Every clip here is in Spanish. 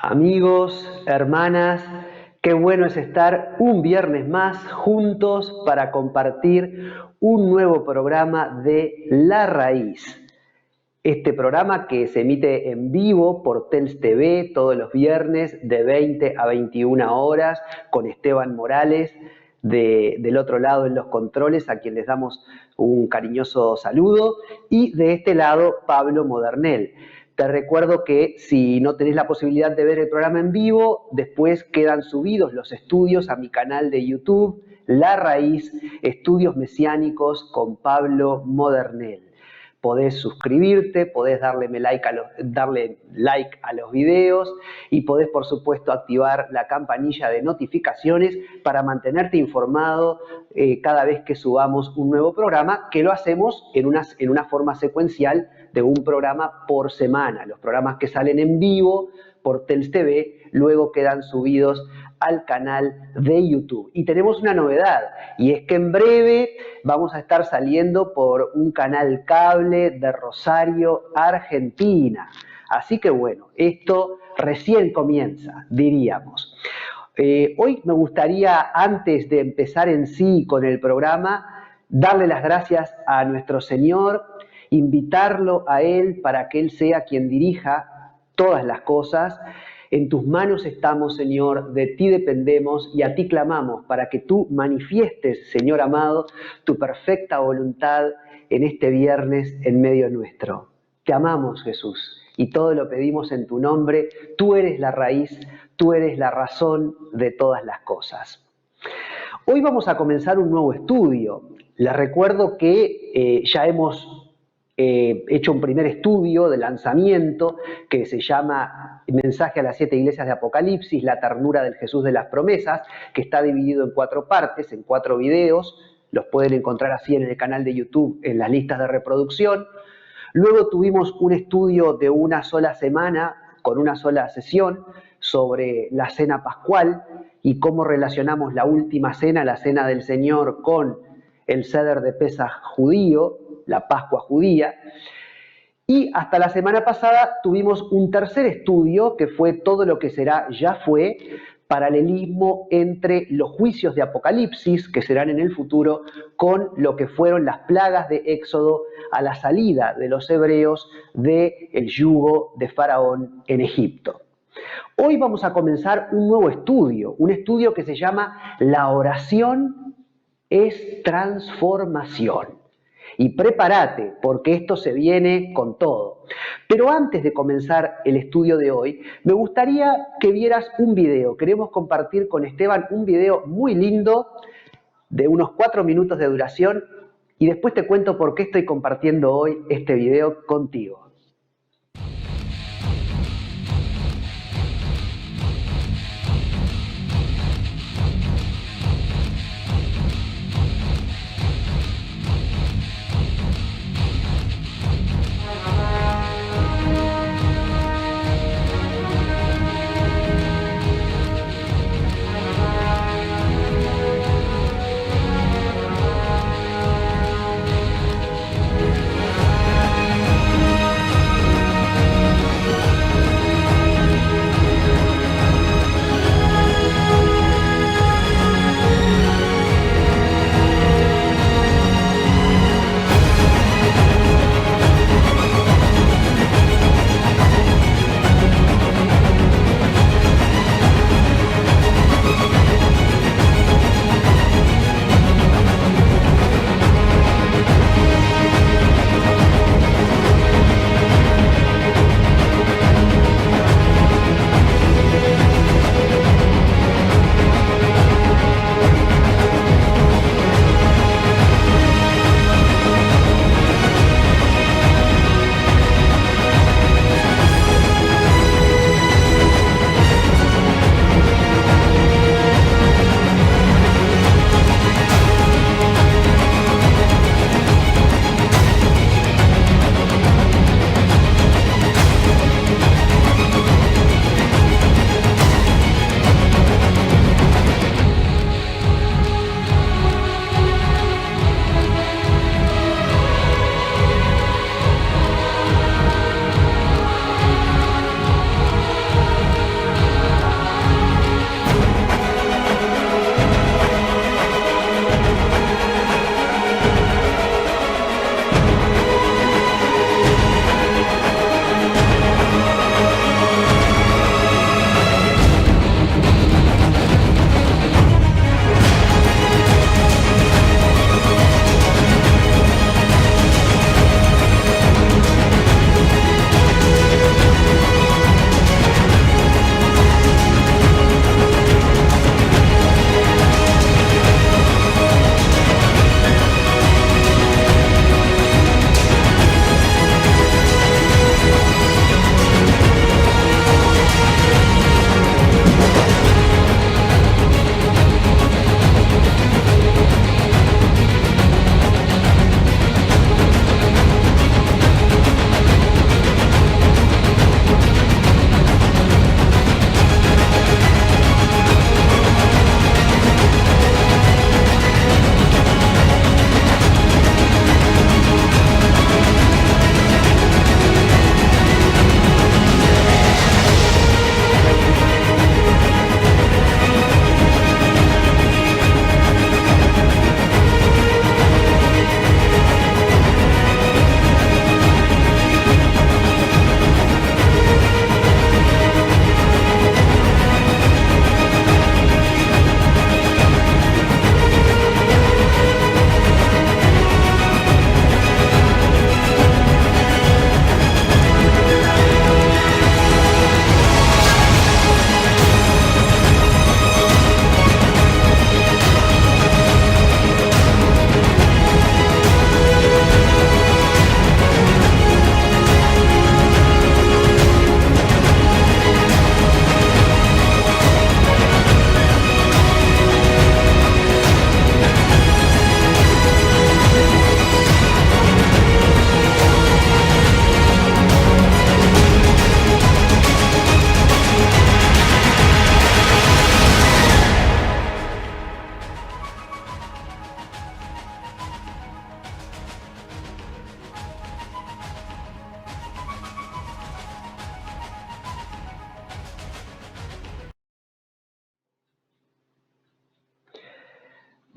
Amigos, hermanas, qué bueno es estar un viernes más juntos para compartir un nuevo programa de La Raíz. Este programa que se emite en vivo por TELS TV todos los viernes de 20 a 21 horas con Esteban Morales del otro lado en los controles, a quien les damos un cariñoso saludo, y de este lado Pablo Modernel. Te recuerdo que si no tenés la posibilidad de ver el programa en vivo, después quedan subidos los estudios a mi canal de YouTube, La Raíz, Estudios Mesiánicos con Pablo Modernel. Podés suscribirte, podés darle like a los videos y podés, por supuesto, activar la campanilla de notificaciones para mantenerte informado cada vez que subamos un nuevo programa, que lo hacemos en una forma secuencial de un programa por semana. Los programas que salen en vivo por TELS TV luego quedan subidos al canal de YouTube. Y tenemos una novedad, y es que en breve vamos a estar saliendo por un canal cable de Rosario, Argentina. Así que bueno, esto recién comienza, diríamos. Hoy me gustaría, antes de empezar en sí con el programa, darle las gracias a nuestro Señor, invitarlo a Él para que Él sea quien dirija todas las cosas. En tus manos estamos, Señor, de ti dependemos y a ti clamamos para que tú manifiestes, Señor amado, tu perfecta voluntad en este viernes en medio nuestro. Te amamos, Jesús, y todo lo pedimos en tu nombre. Tú eres la raíz, tú eres la razón de todas las cosas. Hoy vamos a comenzar un nuevo estudio. Les recuerdo que ya hemos hecho un primer estudio de lanzamiento que se llama Mensaje a las 7 iglesias de Apocalipsis, la ternura del Jesús de las promesas, que está dividido en 4 partes, en 4 videos. Los pueden encontrar así en el canal de YouTube, en las listas de reproducción. Luego tuvimos un estudio de una sola semana, con una sola sesión, sobre la cena pascual y cómo relacionamos la última cena, la cena del Señor, con el Seder de Pesaj judío, la Pascua judía. Y hasta la semana pasada tuvimos un tercer estudio que fue todo lo que será, ya fue, paralelismo entre los juicios de Apocalipsis, que serán en el futuro, con lo que fueron las plagas de Éxodo a la salida de los hebreos del yugo de Faraón en Egipto. Hoy vamos a comenzar un nuevo estudio, un estudio que se llama La oración es transformación. Y prepárate, porque esto se viene con todo. Pero antes de comenzar el estudio de hoy, me gustaría que vieras un video. Queremos compartir con Esteban un video muy lindo, de unos 4 minutos de duración, y después te cuento por qué estoy compartiendo hoy este video contigo.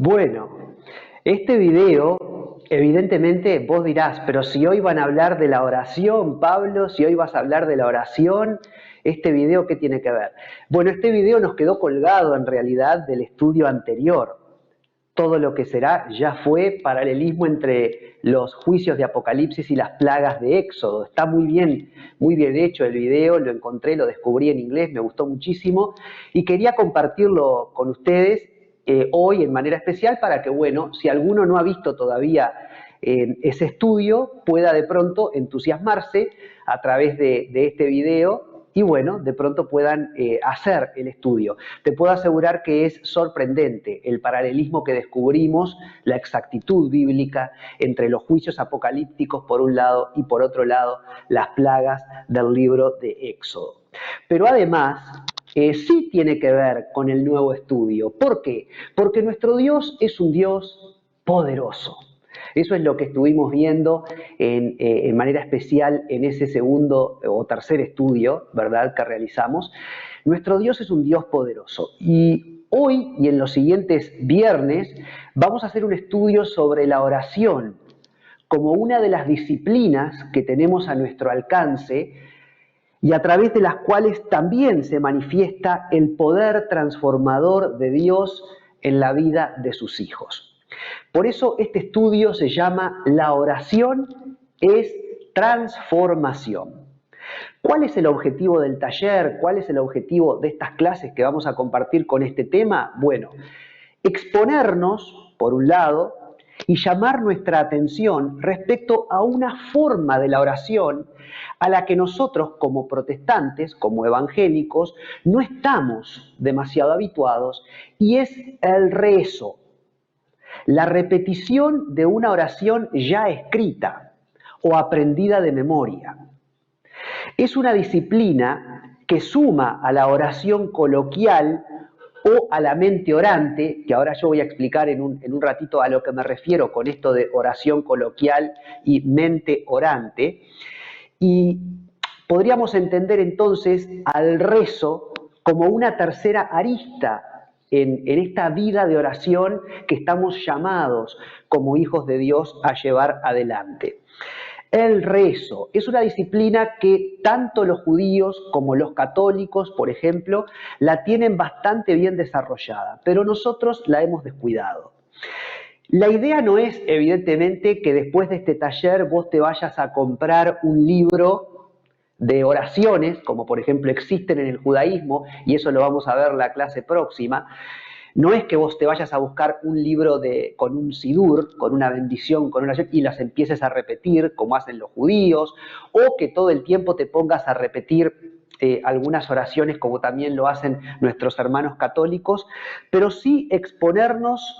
Bueno, este video, evidentemente vos dirás, pero si hoy van a hablar de la oración, Pablo, si hoy vas a hablar de la oración, ¿este video qué tiene que ver? Bueno, este video nos quedó colgado en realidad del estudio anterior. Todo lo que será ya fue, paralelismo entre los juicios de Apocalipsis y las plagas de Éxodo. Está muy bien hecho el video, lo encontré, lo descubrí en inglés, me gustó muchísimo y quería compartirlo con ustedes hoy en manera especial para que, bueno, si alguno no ha visto todavía ese estudio, pueda de pronto entusiasmarse a través de este video y bueno, de pronto puedan hacer el estudio. Te puedo asegurar que es sorprendente el paralelismo que descubrimos, la exactitud bíblica entre los juicios apocalípticos por un lado y por otro lado las plagas del libro de Éxodo. Pero además, sí tiene que ver con el nuevo estudio. ¿Por qué? Porque nuestro Dios es un Dios poderoso. Eso es lo que estuvimos viendo en manera especial en ese segundo o tercer estudio, ¿verdad?, que realizamos. Nuestro Dios es un Dios poderoso y hoy y en los siguientes viernes vamos a hacer un estudio sobre la oración como una de las disciplinas que tenemos a nuestro alcance y a través de las cuales también se manifiesta el poder transformador de Dios en la vida de sus hijos. Por eso este estudio se llama La oración es transformación. ¿Cuál es el objetivo del taller? ¿Cuál es el objetivo de estas clases que vamos a compartir con este tema? Bueno, exponernos, por un lado, y llamar nuestra atención respecto a una forma de la oración a la que nosotros como protestantes, como evangélicos, no estamos demasiado habituados, y es el rezo. La repetición de una oración ya escrita o aprendida de memoria. Es una disciplina que suma a la oración coloquial o a la mente orante, que ahora yo voy a explicar en un ratito a lo que me refiero con esto de oración coloquial y mente orante. Y podríamos entender entonces al rezo como una tercera arista en esta vida de oración que estamos llamados como hijos de Dios a llevar adelante. El rezo es una disciplina que tanto los judíos como los católicos, por ejemplo, la tienen bastante bien desarrollada, pero nosotros la hemos descuidado. La idea no es, evidentemente, que después de este taller vos te vayas a comprar un libro de oraciones, como por ejemplo existen en el judaísmo, y eso lo vamos a ver en la clase próxima. No es que vos te vayas a buscar un libro con un sidur, con una bendición, con una y las empieces a repetir como hacen los judíos, o que todo el tiempo te pongas a repetir algunas oraciones como también lo hacen nuestros hermanos católicos, pero sí exponernos,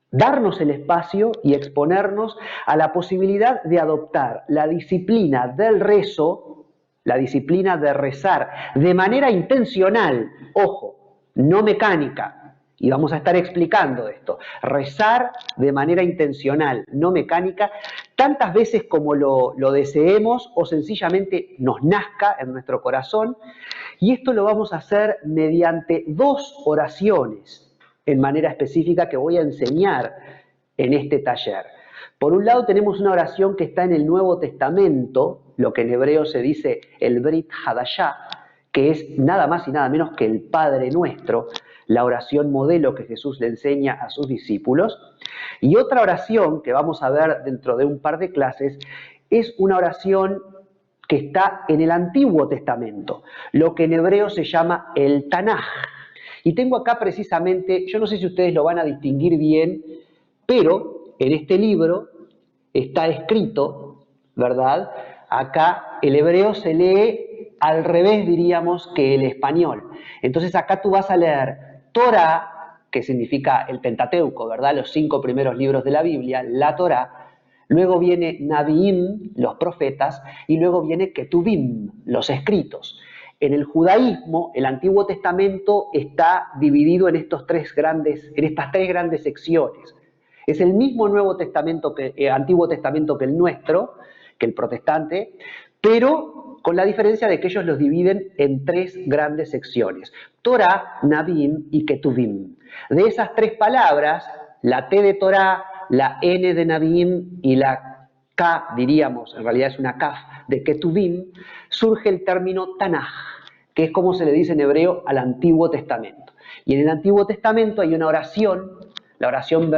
darnos el espacio y exponernos a la posibilidad de adoptar la disciplina del rezo, la disciplina de rezar de manera intencional, ojo, no mecánica, y vamos a estar explicando esto, rezar de manera intencional, no mecánica, tantas veces como lo deseemos o sencillamente nos nazca en nuestro corazón, y esto lo vamos a hacer mediante 2 oraciones en manera específica que voy a enseñar en este taller. Por un lado tenemos una oración que está en el Nuevo Testamento, lo que en hebreo se dice el Brit Hadashah, que es nada más y nada menos que el Padre Nuestro, la oración modelo que Jesús le enseña a sus discípulos. Y otra oración que vamos a ver dentro de un par de clases es una oración que está en el Antiguo Testamento, lo que en hebreo se llama el Tanaj. Y tengo acá precisamente, yo no sé si ustedes lo van a distinguir bien, pero en este libro está escrito, ¿verdad? Acá el hebreo se lee al revés, diríamos, que el español. Entonces acá tú vas a leer Torah, que significa el Pentateuco, ¿verdad? Los 5 primeros libros de la Biblia, la Torah. Luego viene Nabiim, los profetas, y luego viene Ketuvim, los escritos. En el judaísmo, el Antiguo Testamento está dividido en estas 3 grandes secciones. Es el mismo Antiguo Testamento que el nuestro, que el protestante, pero con la diferencia de que ellos los dividen en 3 grandes secciones: Torah, Nabiim y Ketuvim. De esas 3 palabras, la T de Torah, la N de Naviim y la K, diríamos, en realidad es una Kaf de Ketuvim, surge el término Tanaj, que es como se le dice en hebreo al Antiguo Testamento. Y en el Antiguo Testamento hay una oración, la oración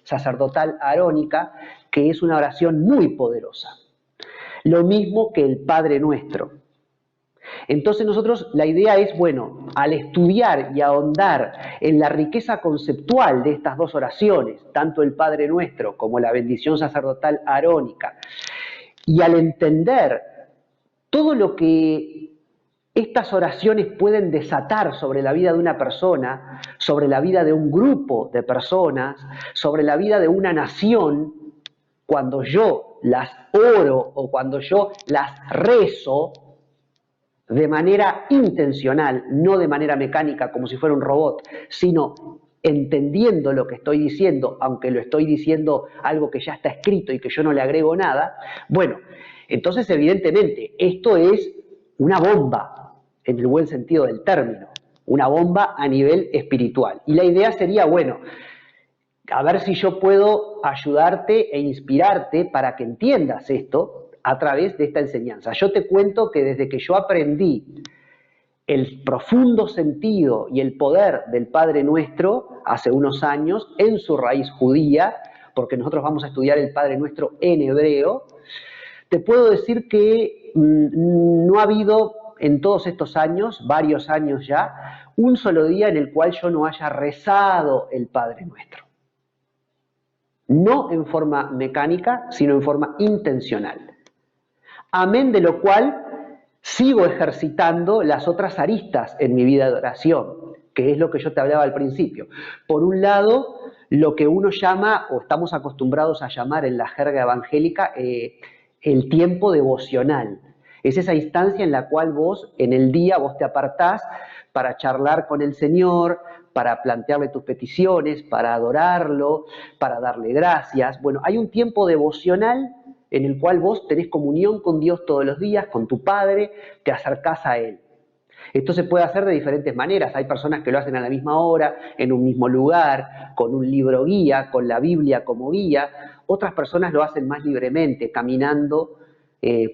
sacerdotal arónica, que es una oración muy poderosa. Lo mismo que el Padre Nuestro. Entonces nosotros, la idea es, bueno, al estudiar y ahondar en la riqueza conceptual de estas dos oraciones, tanto el Padre Nuestro como la bendición sacerdotal arónica, y al entender todo lo que estas oraciones pueden desatar sobre la vida de una persona, sobre la vida de un grupo de personas, sobre la vida de una nación, cuando yo las oro o cuando yo las rezo de manera intencional, no de manera mecánica como si fuera un robot, sino entendiendo lo que estoy diciendo, aunque lo estoy diciendo algo que ya está escrito y que yo no le agrego nada, bueno, entonces evidentemente esto es una bomba, en el buen sentido del término, una bomba a nivel espiritual. Y la idea sería, bueno, a ver si yo puedo ayudarte e inspirarte para que entiendas esto a través de esta enseñanza. Yo te cuento que desde que yo aprendí el profundo sentido y el poder del Padre Nuestro hace unos años en su raíz judía, porque nosotros vamos a estudiar el Padre Nuestro en hebreo, te puedo decir que no ha habido en todos estos años, varios años ya, un solo día en el cual yo no haya rezado el Padre Nuestro. No en forma mecánica, sino en forma intencional. Amén de lo cual sigo ejercitando las otras aristas en mi vida de oración, que es lo que yo te hablaba al principio. Por un lado, lo que uno llama, o estamos acostumbrados a llamar en la jerga evangélica, el tiempo devocional. Es esa instancia en la cual vos, en el día, vos te apartás para charlar con el Señor, para plantearle tus peticiones, para adorarlo, para darle gracias. Bueno, hay un tiempo devocional en el cual vos tenés comunión con Dios todos los días, con tu Padre, te acercás a Él. Esto se puede hacer de diferentes maneras. Hay personas que lo hacen a la misma hora, en un mismo lugar, con un libro guía, con la Biblia como guía. Otras personas lo hacen más libremente, caminando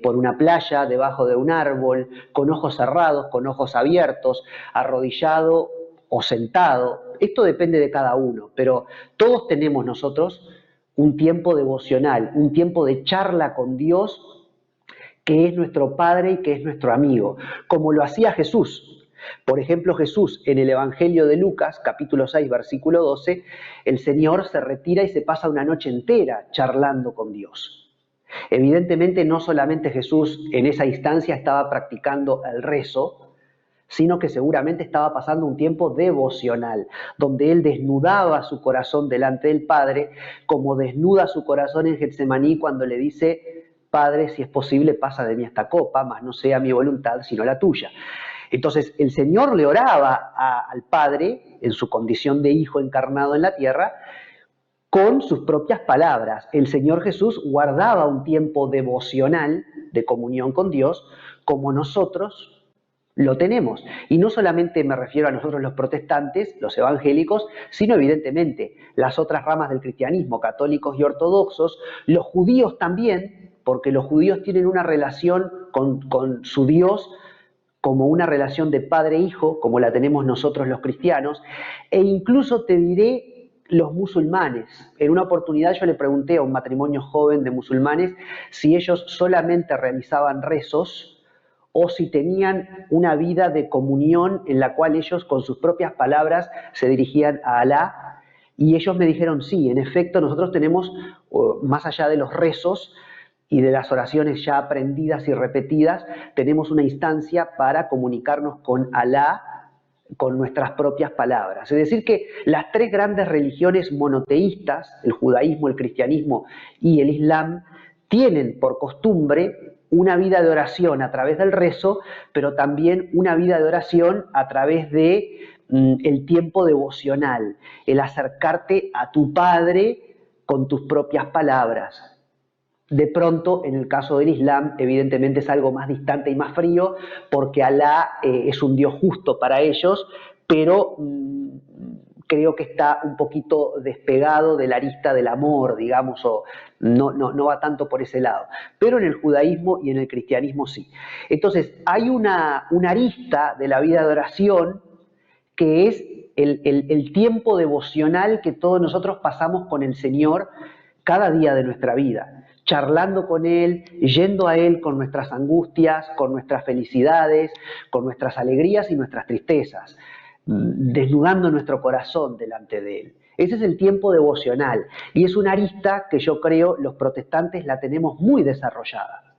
por una playa, debajo de un árbol, con ojos cerrados, con ojos abiertos, arrodillado o sentado. Esto depende de cada uno, pero todos tenemos nosotros un tiempo devocional, un tiempo de charla con Dios, que es nuestro Padre y que es nuestro amigo, como lo hacía Jesús. Por ejemplo, Jesús en el Evangelio de Lucas, capítulo 6, versículo 12, el Señor se retira y se pasa una noche entera charlando con Dios. Evidentemente no solamente Jesús en esa instancia estaba practicando el rezo, sino que seguramente estaba pasando un tiempo devocional, donde él desnudaba su corazón delante del Padre, como desnuda su corazón en Getsemaní cuando le dice: Padre, si es posible, pasa de mí esta copa, mas no sea mi voluntad, sino la tuya. Entonces, el Señor le oraba al Padre, en su condición de Hijo encarnado en la tierra, con sus propias palabras. El Señor Jesús guardaba un tiempo devocional de comunión con Dios, como nosotros lo tenemos. Y no solamente me refiero a nosotros los protestantes, los evangélicos, sino evidentemente las otras ramas del cristianismo, católicos y ortodoxos, los judíos también, porque los judíos tienen una relación con su Dios como una relación de padre-hijo, como la tenemos nosotros los cristianos, e incluso te diré los musulmanes. En una oportunidad yo le pregunté a un matrimonio joven de musulmanes si ellos solamente realizaban rezos o si tenían una vida de comunión en la cual ellos con sus propias palabras se dirigían a Alá, y ellos me dijeron sí, en efecto nosotros tenemos, más allá de los rezos y de las oraciones ya aprendidas y repetidas, tenemos una instancia para comunicarnos con Alá con nuestras propias palabras. Es decir que las tres grandes religiones monoteístas, el judaísmo, el cristianismo y el islam, tienen por costumbre una vida de oración a través del rezo, pero también una vida de oración a través de el tiempo devocional, el acercarte a tu Padre con tus propias palabras. De pronto, en el caso del Islam, evidentemente es algo más distante y más frío, porque Alá es un Dios justo para ellos, pero creo que está un poquito despegado de la arista del amor, digamos, o no va tanto por ese lado. Pero en el judaísmo y en el cristianismo sí. Entonces, hay una arista de la vida de oración que es el tiempo devocional que todos nosotros pasamos con el Señor cada día de nuestra vida, charlando con Él, yendo a Él con nuestras angustias, con nuestras felicidades, con nuestras alegrías y nuestras tristezas, desnudando nuestro corazón delante de Él. Ese es el tiempo devocional y es una arista que yo creo los protestantes la tenemos muy desarrollada.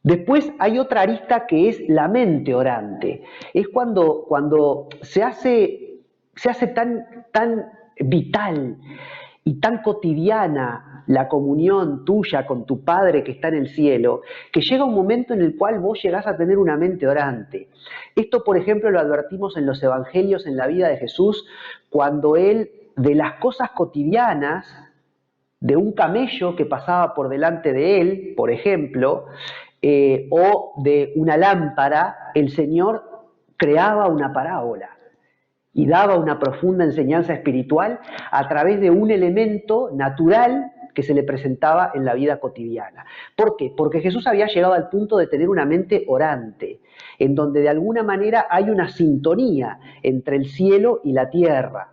Después hay otra arista que es la mente orante. Es cuando se hace tan vital y tan cotidiana la comunión tuya con tu Padre que está en el cielo, que llega un momento en el cual vos llegás a tener una mente orante. Esto, por ejemplo, lo advertimos en los evangelios, en la vida de Jesús, cuando Él, de las cosas cotidianas, de un camello que pasaba por delante de Él, por ejemplo, o de una lámpara, el Señor creaba una parábola y daba una profunda enseñanza espiritual a través de un elemento natural que se le presentaba en la vida cotidiana. ¿Por qué? Porque Jesús había llegado al punto de tener una mente orante, en donde de alguna manera hay una sintonía entre el cielo y la tierra.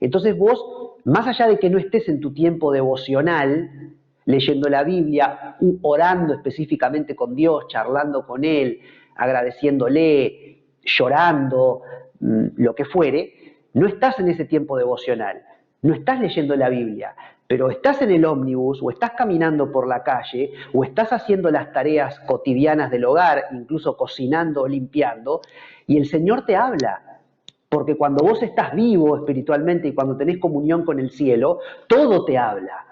Entonces vos, más allá de que no estés en tu tiempo devocional, leyendo la Biblia, orando específicamente con Dios, charlando con Él, agradeciéndole, llorando, lo que fuere, no estás en ese tiempo devocional, no estás leyendo la Biblia, pero estás en el ómnibus o estás caminando por la calle o estás haciendo las tareas cotidianas del hogar, incluso cocinando o limpiando, y el Señor te habla. Porque cuando vos estás vivo espiritualmente y cuando tenés comunión con el cielo, todo te habla.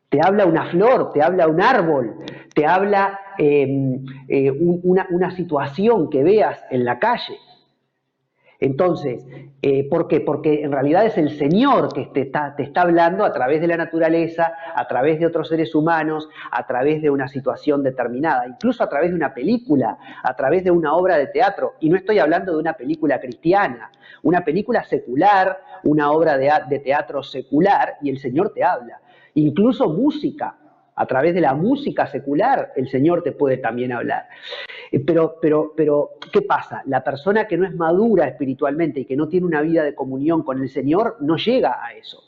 Te habla una flor, te habla un árbol, te habla una situación que veas en la calle. Entonces, ¿por qué? Porque en realidad es el Señor que te está hablando a través de la naturaleza, a través de otros seres humanos, a través de una situación determinada, incluso a través de una película, a través de una obra de teatro. Y no estoy hablando de una película cristiana, una película secular, una obra de teatro secular, y el Señor te habla. Incluso música, a través de la música secular, el Señor te puede también hablar. Pero, ¿qué pasa? La persona que no es madura espiritualmente y que no tiene una vida de comunión con el Señor no llega a eso.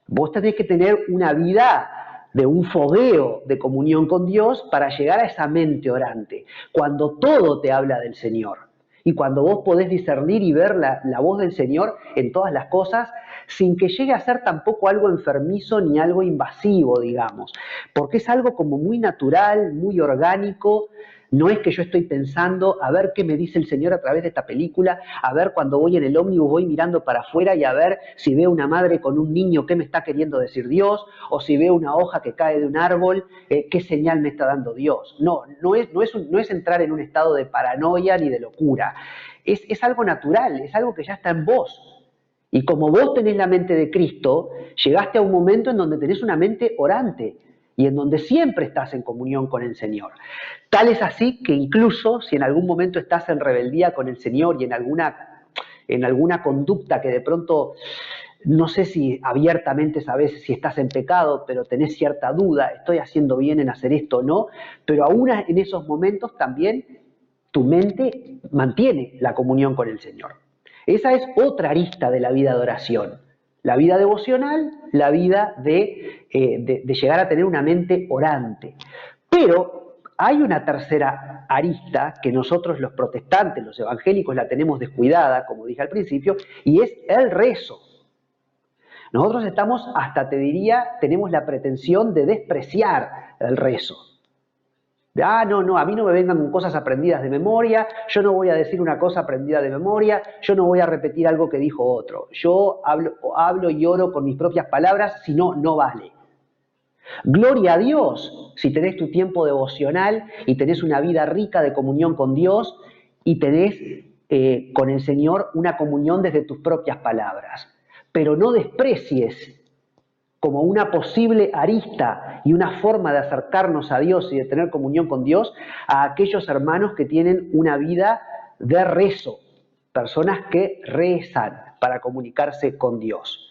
Vos tenés que tener una vida de un fogueo de comunión con Dios para llegar a esa mente orante, cuando todo te habla del Señor y cuando vos podés discernir y ver la voz del Señor en todas las cosas, sin que llegue a ser tampoco algo enfermizo ni algo invasivo, digamos, porque es algo como muy natural, muy orgánico. No es que yo estoy pensando a ver qué me dice el Señor a través de esta película, a ver cuando voy en el ómnibus voy mirando para afuera y a ver si veo una madre con un niño, qué me está queriendo decir Dios, o si veo una hoja que cae de un árbol, qué señal me está dando Dios. No es entrar en un estado de paranoia ni de locura. Es algo natural, es algo que ya está en vos. Y como vos tenés la mente de Cristo, llegaste a un momento en donde tenés una mente orante y en donde siempre estás en comunión con el Señor. Tal es así que incluso si en algún momento estás en rebeldía con el Señor y en alguna conducta que de pronto, no sé si abiertamente sabes si estás en pecado, pero tenés cierta duda, estoy haciendo bien en hacer esto o no, pero aún en esos momentos también tu mente mantiene la comunión con el Señor. Esa es otra arista de la vida de oración. La vida devocional, la vida de llegar a tener una mente orante. Pero hay una tercera arista que nosotros los protestantes, los evangélicos, la tenemos descuidada, como dije al principio, y es el rezo. Nosotros estamos, hasta te diría, tenemos la pretensión de despreciar el rezo. No, a mí no me vengan con cosas aprendidas de memoria, yo no voy a decir una cosa aprendida de memoria, yo no voy a repetir algo que dijo otro. Yo hablo y oro con mis propias palabras, si no, no vale. Gloria a Dios si tenés tu tiempo devocional y tenés una vida rica de comunión con Dios y tenés con el Señor una comunión desde tus propias palabras. Pero no desprecies como una posible arista y una forma de acercarnos a Dios y de tener comunión con Dios a aquellos hermanos que tienen una vida de rezo. personas que rezan para comunicarse con Dios.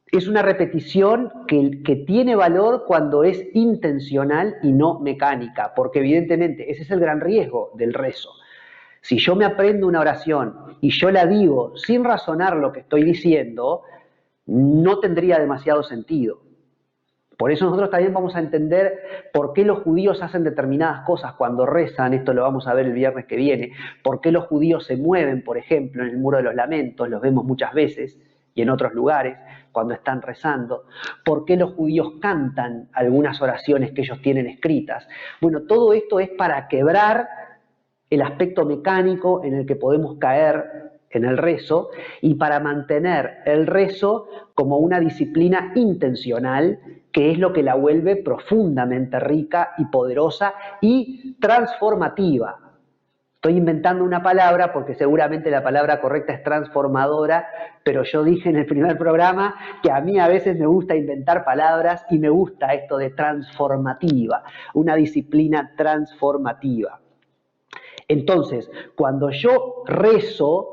Es una repetición que tiene valor cuando es intencional y no mecánica, porque evidentemente ese es el gran riesgo del rezo. Si yo me aprendo una oración y yo la digo sin razonar lo que estoy diciendo, no tendría demasiado sentido. Por eso nosotros también vamos a entender por qué los judíos hacen determinadas cosas cuando rezan, esto lo vamos a ver el viernes que viene, por qué los judíos se mueven, por ejemplo, en el Muro de los Lamentos, los vemos muchas veces, y en otros lugares, cuando están rezando, por qué los judíos cantan algunas oraciones que ellos tienen escritas. Bueno, todo esto es para quebrar el aspecto mecánico en el que podemos caer en el rezo y para mantener el rezo como una disciplina intencional, que es lo que la vuelve profundamente rica y poderosa y transformativa. Estoy inventando una palabra porque seguramente la palabra correcta es transformadora, pero yo dije en el primer programa que a mí a veces me gusta inventar palabras y me gusta esto de transformativa, una disciplina transformativa. Entonces, cuando yo rezo,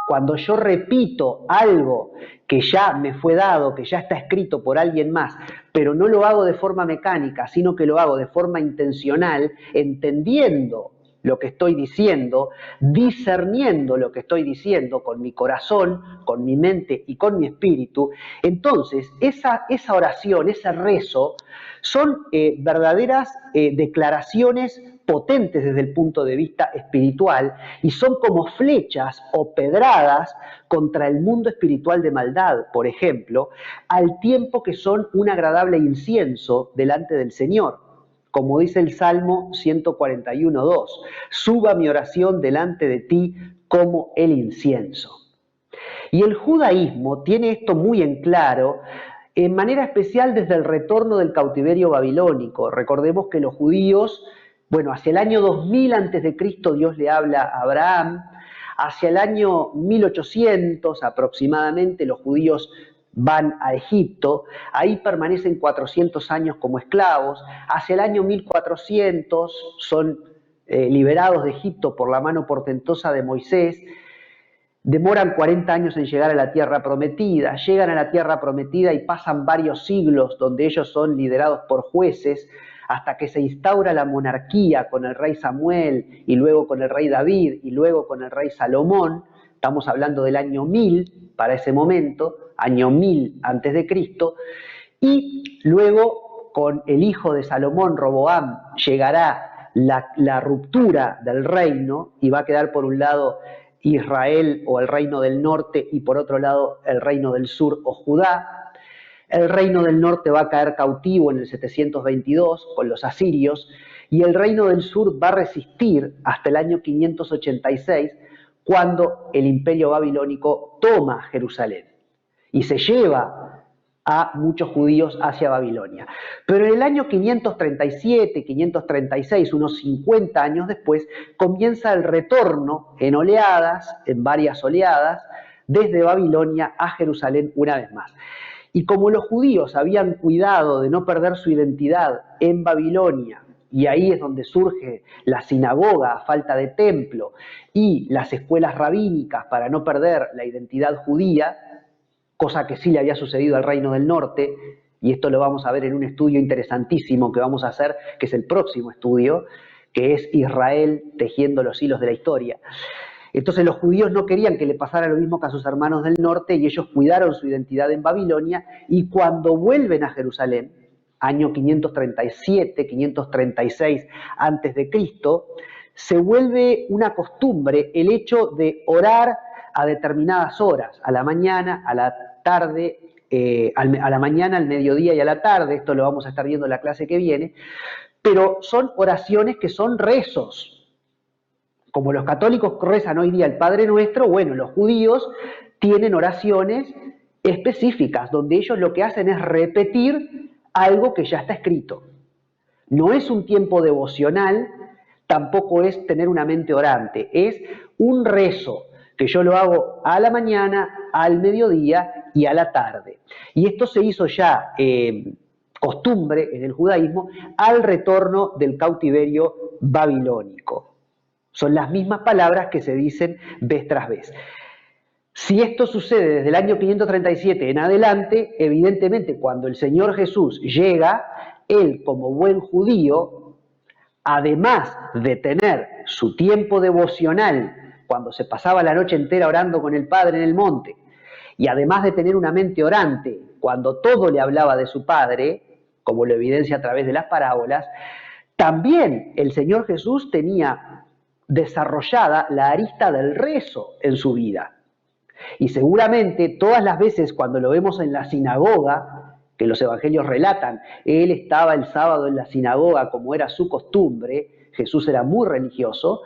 cuando yo repito algo que ya me fue dado, que ya está escrito por alguien más, pero no lo hago de forma mecánica, sino que lo hago de forma intencional, entendiendo lo que estoy diciendo, discerniendo lo que estoy diciendo con mi corazón, con mi mente y con mi espíritu, entonces esa oración, ese rezo, son verdaderas declaraciones potentes desde el punto de vista espiritual y son como flechas o pedradas contra el mundo espiritual de maldad, por ejemplo, al tiempo que son un agradable incienso delante del Señor. Como dice el Salmo 141:2, suba mi oración delante de ti como el incienso. Y el judaísmo tiene esto muy en claro, en manera especial desde el retorno del cautiverio babilónico. Recordemos que los judíos, bueno, hacia el año 2000 a.C. Dios le habla a Abraham, hacia el año 1800 aproximadamente los judíos van a Egipto, ahí permanecen 400 años como esclavos, hacia el año 1400 son liberados de Egipto por la mano portentosa de Moisés, demoran 40 años en llegar a la tierra prometida, llegan a la tierra prometida y pasan varios siglos donde ellos son liderados por jueces hasta que se instaura la monarquía con el rey Samuel y luego con el rey David y luego con el rey Salomón. Estamos hablando del año 1000 para ese momento, año 1000 antes de Cristo, y luego con el hijo de Salomón, Roboam, llegará la ruptura del reino y va a quedar por un lado Israel o el reino del norte y por otro lado el reino del sur o Judá. El reino del norte va a caer cautivo en el 722 con los asirios y el reino del sur va a resistir hasta el año 586 cuando el imperio babilónico toma Jerusalén y se lleva a muchos judíos hacia Babilonia. Pero en el año 537, 536, unos 50 años después, comienza el retorno en oleadas, en varias oleadas, desde Babilonia a Jerusalén una vez más. Y como los judíos habían cuidado de no perder su identidad en Babilonia, y ahí es donde surge la sinagoga a falta de templo y las escuelas rabínicas para no perder la identidad judía, cosa que sí le había sucedido al reino del norte, y esto lo vamos a ver en un estudio interesantísimo que vamos a hacer, que es el próximo estudio, que es Israel tejiendo los hilos de la historia. Entonces los judíos no querían que le pasara lo mismo que a sus hermanos del norte y ellos cuidaron su identidad en Babilonia y cuando vuelven a Jerusalén, año 537, 536 a.C., se vuelve una costumbre el hecho de orar a determinadas horas, a la mañana, a la tarde, a la mañana, al mediodía y a la tarde, esto lo vamos a estar viendo en la clase que viene, pero son oraciones que son rezos. Como los católicos rezan hoy día el Padre Nuestro, bueno, los judíos tienen oraciones específicas, donde ellos lo que hacen es repetir algo que ya está escrito. No es un tiempo devocional, tampoco es tener una mente orante, es un rezo que yo lo hago a la mañana, al mediodía y a la tarde. Y esto se hizo ya costumbre en el judaísmo al retorno del cautiverio babilónico. Son las mismas palabras que se dicen vez tras vez. Si esto sucede desde el año 537 en adelante, evidentemente cuando el Señor Jesús llega, Él como buen judío, además de tener su tiempo devocional, cuando se pasaba la noche entera orando con el Padre en el monte, y además de tener una mente orante, cuando todo le hablaba de su Padre, como lo evidencia a través de las parábolas, también el Señor Jesús tenía desarrollada la arista del rezo en su vida. Y seguramente todas las veces cuando lo vemos en la sinagoga, que los evangelios relatan, Él estaba el sábado en la sinagoga como era su costumbre, Jesús era muy religioso,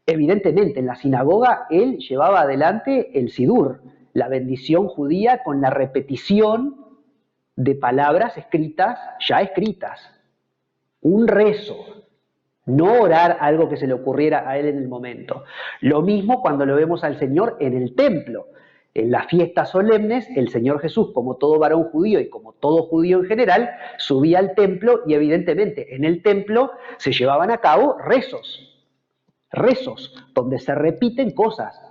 evidentemente en la sinagoga Él llevaba adelante el sidur, la bendición judía con la repetición de palabras escritas, ya escritas. Un rezo, no orar algo que se le ocurriera a Él en el momento. Lo mismo cuando lo vemos al Señor en el templo. En las fiestas solemnes, el Señor Jesús, como todo varón judío y como todo judío en general, subía al templo y evidentemente en el templo se llevaban a cabo rezos, donde se repiten cosas.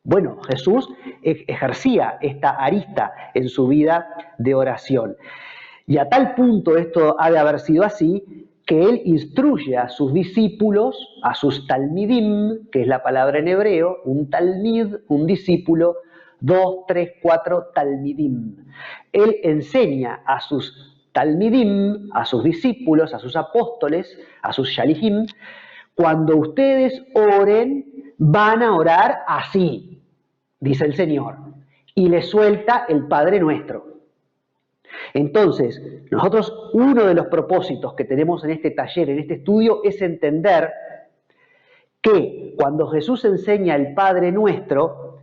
Bueno, Jesús ejercía esta arista en su vida de oración. Y a tal punto esto ha de haber sido así, que Él instruye a sus discípulos, a sus talmidim, que es la palabra en hebreo, un talmid, un discípulo, 2, 3, 4 talmidim. Él enseña a sus talmidim, a sus discípulos, a sus apóstoles, a sus shalihim, cuando ustedes oren, van a orar así, dice el Señor, y le suelta el Padre Nuestro. Entonces, nosotros uno de los propósitos que tenemos en este taller, en este estudio, es entender que cuando Jesús enseña el Padre Nuestro,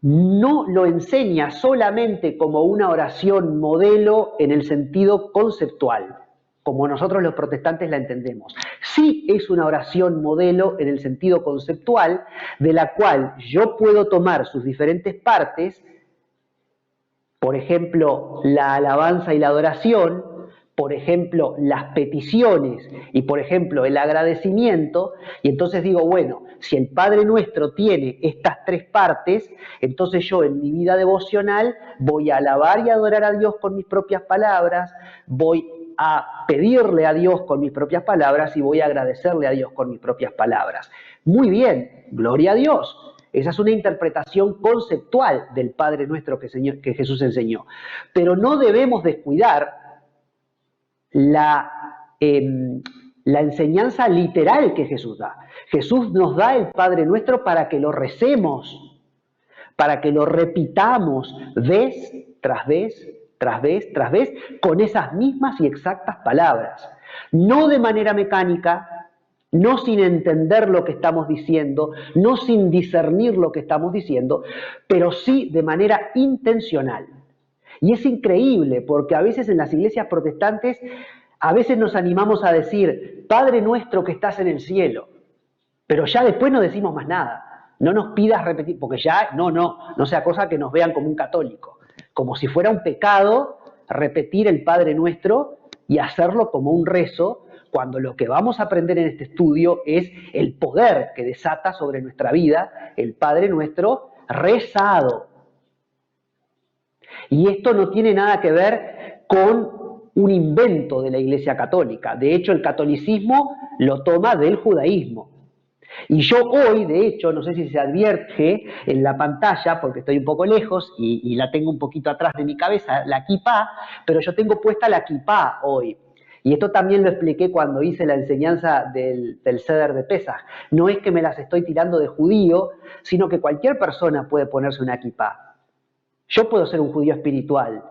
no lo enseña solamente como una oración modelo en el sentido conceptual, como nosotros los protestantes la entendemos. Sí es una oración modelo en el sentido conceptual, de la cual yo puedo tomar sus diferentes partes, por ejemplo, la alabanza y la adoración, por ejemplo, las peticiones y, por ejemplo, el agradecimiento, y entonces digo, bueno, si el Padre Nuestro tiene estas tres partes, entonces yo en mi vida devocional voy a alabar y adorar a Dios con mis propias palabras, voy a pedirle a Dios con mis propias palabras y voy a agradecerle a Dios con mis propias palabras. Muy bien, gloria a Dios. Esa es una interpretación conceptual del Padre Nuestro que Jesús enseñó. Pero no debemos descuidar la enseñanza literal que Jesús da. Jesús nos da el Padre Nuestro para que lo recemos, para que lo repitamos vez tras vez, tras vez, tras vez, con esas mismas y exactas palabras. No de manera mecánica, no sin entender lo que estamos diciendo, no sin discernir lo que estamos diciendo, pero sí de manera intencional. Y es increíble porque a veces en las iglesias protestantes, a veces nos animamos a decir, Padre Nuestro que estás en el cielo, pero ya después no decimos más nada. No nos pidas repetir, porque ya, no sea cosa que nos vean como un católico. Como si fuera un pecado repetir el Padre Nuestro y hacerlo como un rezo, cuando lo que vamos a aprender en este estudio es el poder que desata sobre nuestra vida el Padre Nuestro rezado. Y esto no tiene nada que ver con un invento de la Iglesia Católica. De hecho, el catolicismo lo toma del judaísmo. Y yo hoy, de hecho, no sé si se advierte en la pantalla, porque estoy un poco lejos y la tengo un poquito atrás de mi cabeza, la kipá, pero yo tengo puesta la kipá hoy. Y esto también lo expliqué cuando hice la enseñanza del Seder de Pesaj. No es que me las estoy tirando de judío, sino que cualquier persona puede ponerse una kipá. Yo puedo ser un judío espiritual.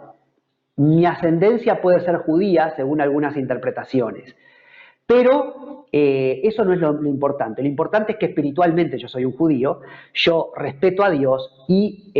Mi ascendencia puede ser judía, según algunas interpretaciones. Pero eso no es lo importante. Lo importante es que espiritualmente yo soy un judío, yo respeto a Dios y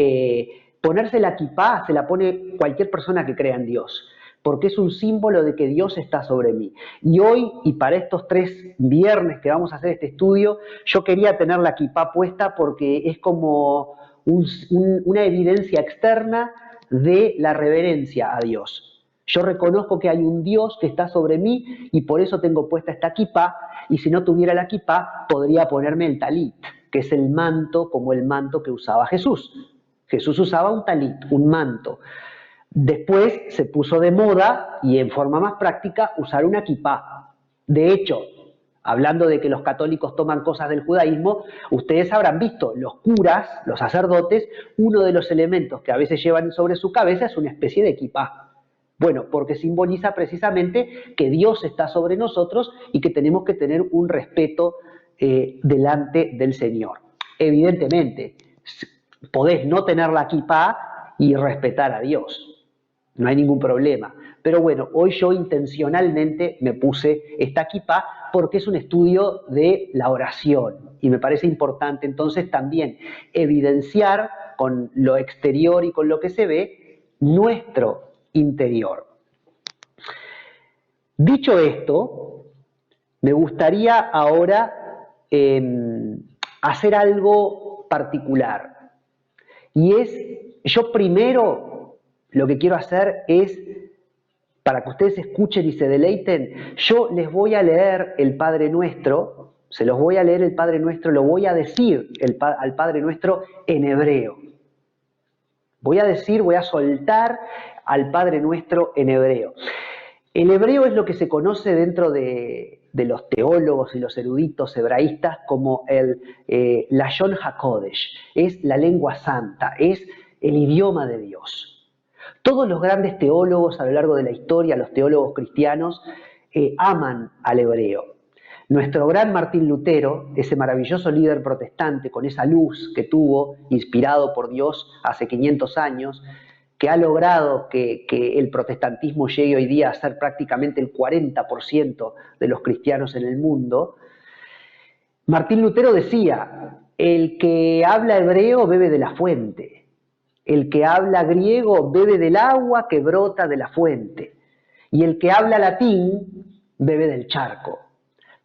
ponerse la kipá se la pone cualquier persona que crea en Dios, porque es un símbolo de que Dios está sobre mí. Y hoy, y para estos 3 viernes que vamos a hacer este estudio, yo quería tener la kipá puesta porque es como una evidencia externa de la reverencia a Dios. Yo reconozco que hay un Dios que está sobre mí y por eso tengo puesta esta kipá, y si no tuviera la kipá podría ponerme el talit, que es el manto como el manto que usaba Jesús. Jesús usaba un talit, un manto. Después se puso de moda y en forma más práctica usar una kipá. De hecho, hablando de que los católicos toman cosas del judaísmo, ustedes habrán visto, los curas, los sacerdotes, uno de los elementos que a veces llevan sobre su cabeza es una especie de kipá. Bueno, porque simboliza precisamente que Dios está sobre nosotros y que tenemos que tener un respeto delante del Señor. Evidentemente, podés no tener la kipá y respetar a Dios. No hay ningún problema. Pero bueno, hoy yo intencionalmente me puse esta kipá porque es un estudio de la oración y me parece importante entonces también evidenciar con lo exterior y con lo que se ve nuestro interior. Dicho esto, me gustaría ahora hacer algo particular. Y es, yo primero lo que quiero hacer es, para que ustedes escuchen y se deleiten, yo les voy a leer el Padre Nuestro, se los voy a leer el Padre Nuestro, lo voy a decir al Padre Nuestro en hebreo. Voy a soltar al Padre Nuestro en hebreo. El hebreo es lo que se conoce dentro de los teólogos y los eruditos hebraístas como el Lashon HaKodesh, es la lengua santa, es el idioma de Dios. Todos los grandes teólogos a lo largo de la historia, los teólogos cristianos, aman al hebreo. Nuestro gran Martín Lutero, ese maravilloso líder protestante con esa luz que tuvo, inspirado por Dios hace 500 años, que ha logrado que el protestantismo llegue hoy día a ser prácticamente el 40% de los cristianos en el mundo, Martín Lutero decía, el que habla hebreo bebe de la fuente, el que habla griego bebe del agua que brota de la fuente, y el que habla latín bebe del charco.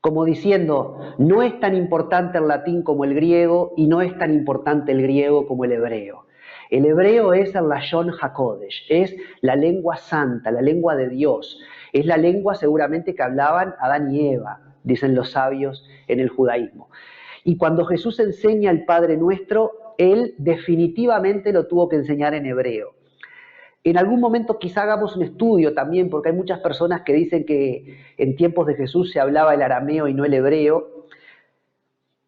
Como diciendo, no es tan importante el latín como el griego y no es tan importante el griego como el hebreo. El hebreo es el Lashon HaKodesh, es la lengua santa, la lengua de Dios. Es la lengua seguramente que hablaban Adán y Eva, dicen los sabios en el judaísmo. Y cuando Jesús enseña el Padre Nuestro, Él definitivamente lo tuvo que enseñar en hebreo. En algún momento quizá hagamos un estudio también, porque hay muchas personas que dicen que en tiempos de Jesús se hablaba el arameo y no el hebreo,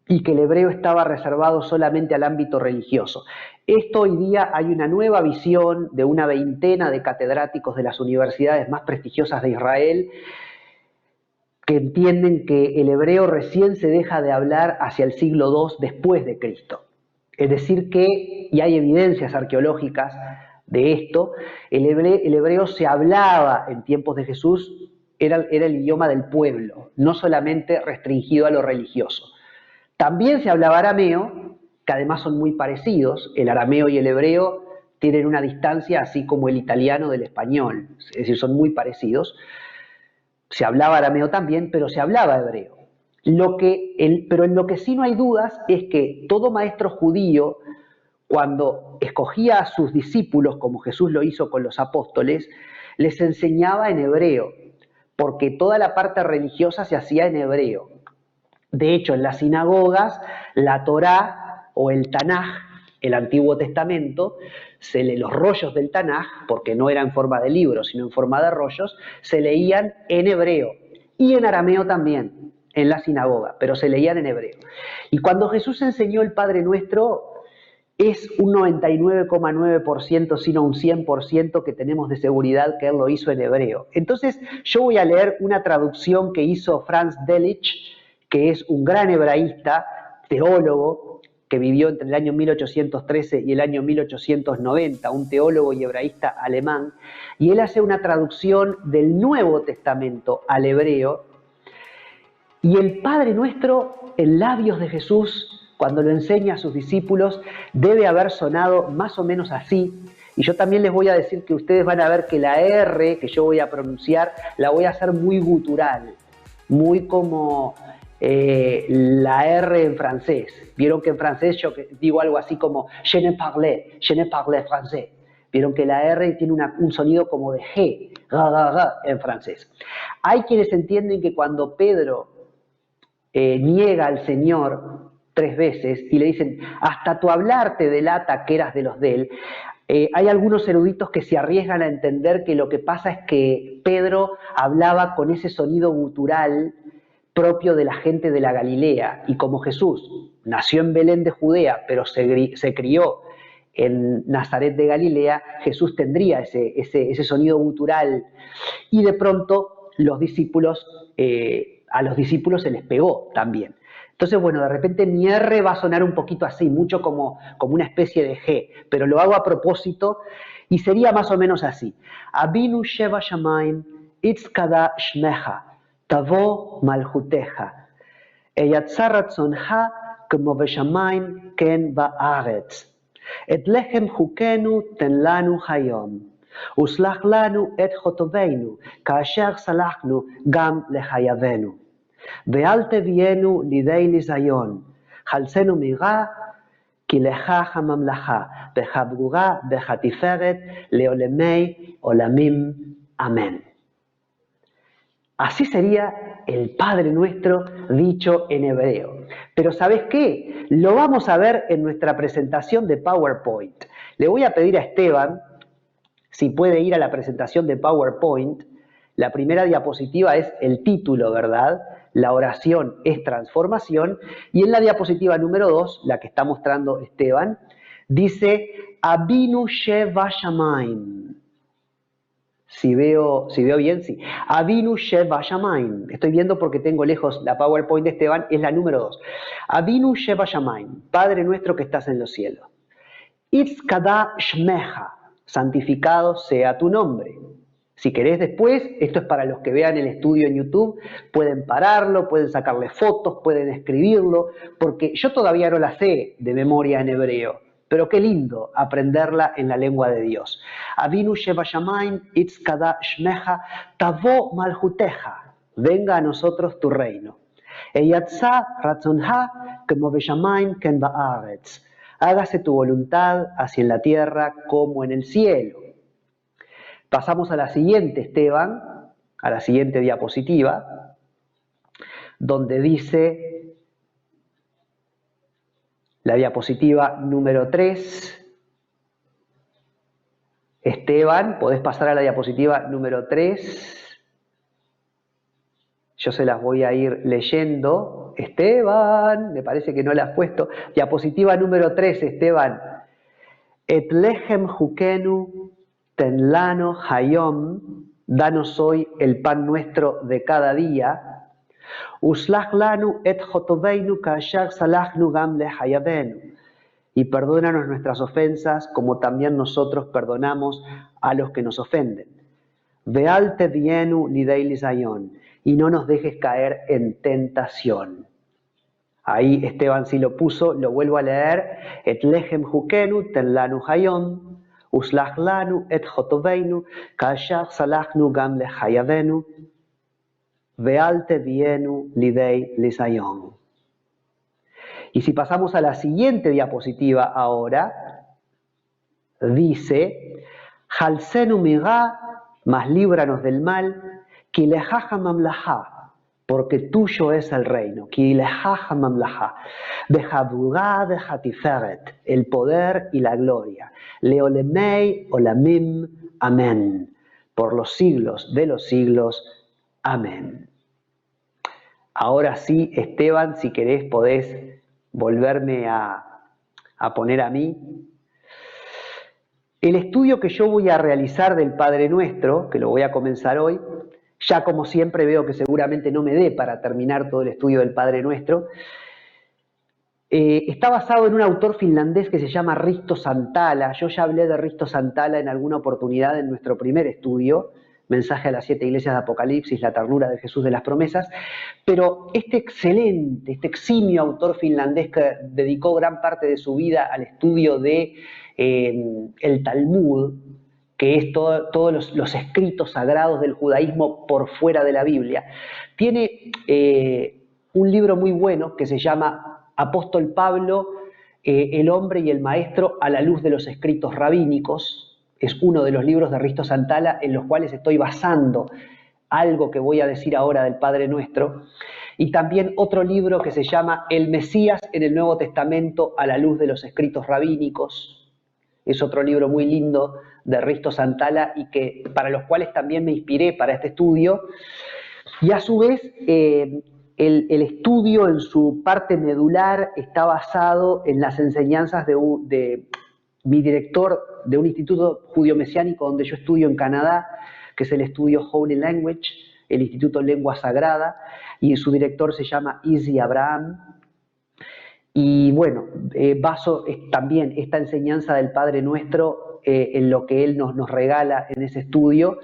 y que el hebreo estaba reservado solamente al ámbito religioso. Esto hoy día hay una nueva visión de una veintena de catedráticos de las universidades más prestigiosas de Israel que entienden que el hebreo recién se deja de hablar hacia el siglo II después de Cristo. Es decir que, y hay evidencias arqueológicas de esto, el hebreo se hablaba en tiempos de Jesús, era el idioma del pueblo, no solamente restringido a lo religioso. También se hablaba arameo, que además son muy parecidos, el arameo y el hebreo tienen una distancia así como el italiano del español, es decir, son muy parecidos. Se hablaba arameo también, pero se hablaba hebreo. Pero en lo que sí no hay dudas es que todo maestro judío, cuando escogía a sus discípulos, como Jesús lo hizo con los apóstoles, les enseñaba en hebreo, porque toda la parte religiosa se hacía en hebreo. De hecho, en las sinagogas, la Torá o el Tanaj, el Antiguo Testamento, los rollos del Tanaj, porque no era en forma de libros, sino en forma de rollos, se leían en hebreo y en arameo también, en la sinagoga, pero se leían en hebreo. Y cuando Jesús enseñó el Padre Nuestro, es un 99,9%, sino un 100% que tenemos de seguridad que Él lo hizo en hebreo. Entonces, yo voy a leer una traducción que hizo Franz Delitzsch, que es un gran hebraísta, teólogo, que vivió entre el año 1813 y el año 1890, un teólogo y hebraísta alemán, y él hace una traducción del Nuevo Testamento al hebreo, y el Padre Nuestro, en labios de Jesús, cuando lo enseña a sus discípulos, debe haber sonado más o menos así. Y yo también les voy a decir que ustedes van a ver que la R que yo voy a pronunciar, la voy a hacer muy gutural, muy como la R en francés. Vieron que en francés yo digo algo así como je ne parle français. Vieron que la R tiene un sonido como de G, en francés. Hay quienes entienden que cuando Pedro niega al Señor 3 veces y le dicen, hasta tu hablar te delata que eras de los de él, hay algunos eruditos que se arriesgan a entender que lo que pasa es que Pedro hablaba con ese sonido gutural propio de la gente de la Galilea, y como Jesús nació en Belén de Judea, pero se crió en Nazaret de Galilea, Jesús tendría ese sonido gutural, y de pronto a los discípulos se les pegó también. Entonces, bueno, de repente mi R va a sonar un poquito así, mucho como una especie de G, pero lo hago a propósito y sería más o menos así. Avinu Sheva Shamayim, Itzkada Shmecha, Tavo Malchuteja, Eyatzar Ratzoncha, Como Beshamayim Ken Baaretz. Et lechem chukenu ten lanu hayom. Uslach lanu et chotoveinu, kaasher salachnu gam lechayavenu. ואל תביאנו לידי ניזיון, חלצנו מרע, כי לך הממלכה, בחבורה, בחתיפרת, לעולמי עולמים. Amén. Así sería el Padre Nuestro dicho en hebreo. Pero ¿sabes qué? Lo vamos a ver en nuestra presentación de PowerPoint. Le voy a pedir a Esteban si puede ir a la presentación de PowerPoint. La primera diapositiva es el título, ¿verdad? La oración es transformación. Y en la diapositiva número 2, la que está mostrando Esteban, dice Avinu Sheva Shamayim. Si veo bien, sí. Avinu Sheva Shamayim. Estoy viendo porque tengo lejos la PowerPoint de Esteban, es la número 2. Avinu Sheva Shamayim, Padre nuestro que estás en los cielos. Itzkada Shmecha, santificado sea tu nombre. Si querés después, esto es para los que vean el estudio en YouTube, pueden pararlo, pueden sacarle fotos, pueden escribirlo, porque yo todavía no la sé de memoria en hebreo, pero qué lindo aprenderla en la lengua de Dios. Avinu Sheva Shamayim, Itzkada Shmecha, Tavo Malchuteja, venga a nosotros tu reino. Eyatzah Ratzonha, Como Beshamayim Ken Baaretz, hágase tu voluntad así en la tierra como en el cielo. Pasamos a la siguiente, Esteban, a la siguiente diapositiva, donde dice la diapositiva número 3. Esteban, podés pasar a la diapositiva número 3. Yo se las voy a ir leyendo. Esteban, me parece que no la has puesto. Diapositiva número 3, Esteban. Et lechem jukenu ten lano hayom, danos hoy el pan nuestro de cada día. Uslach lanu et chotoveinu kaasher salachnu gam lehayavenu. Y perdónanos nuestras ofensas como también nosotros perdonamos a los que nos ofenden. Veal tevienu lidei lizayon, y no nos dejes caer en tentación. Ahí Esteban sí lo puso, lo vuelvo a leer. Et lechem jukenu ten lanu hayom. Uslach lanu et chotoveinu, kaasher salachnu gam lehayavenu, veal tevienu lidei lizayon. Y si pasamos a la siguiente diapositiva ahora, dice, Halsenu mira, mas líbranos del mal, ki lehaja mamlaha, porque tuyo es el reino, ki lehaja mamlaha, behavurá de hatiferet, el poder y la gloria, leolemei olamim, amén, por los siglos de los siglos, amén. Ahora sí, Esteban, si querés podés volverme a poner a mí. El estudio que yo voy a realizar del Padre Nuestro, que lo voy a comenzar hoy, ya como siempre veo que seguramente no me dé para terminar todo el estudio del Padre Nuestro, está basado en un autor finlandés que se llama Risto Santala. Yo ya hablé de Risto Santala en alguna oportunidad en nuestro primer estudio, Mensaje a las 7 iglesias de Apocalipsis, la ternura de Jesús de las promesas, pero este excelente, este eximio autor finlandés que dedicó gran parte de su vida al estudio de el Talmud, que es todos los escritos sagrados del judaísmo por fuera de la Biblia, tiene un libro muy bueno que se llama Apóstol Pablo, el hombre y el maestro a la luz de los escritos rabínicos. es uno de los libros de Risto Santala en los cuales estoy basando algo que voy a decir ahora del Padre Nuestro. Y también otro libro que se llama El Mesías en el Nuevo Testamento a la luz de los escritos rabínicos. Es otro libro muy lindo de Risto Santala y que, para los cuales también me inspiré para este estudio. Y a su vez, el estudio en su parte medular está basado en las enseñanzas de mi director de un instituto judío-mesiánico donde yo estudio en Canadá, que es el estudio Holy Language, el Instituto Lengua Sagrada, y su director se llama Izzy Abraham. Y bueno, baso también esta enseñanza del Padre Nuestro en lo que él nos regala en ese estudio.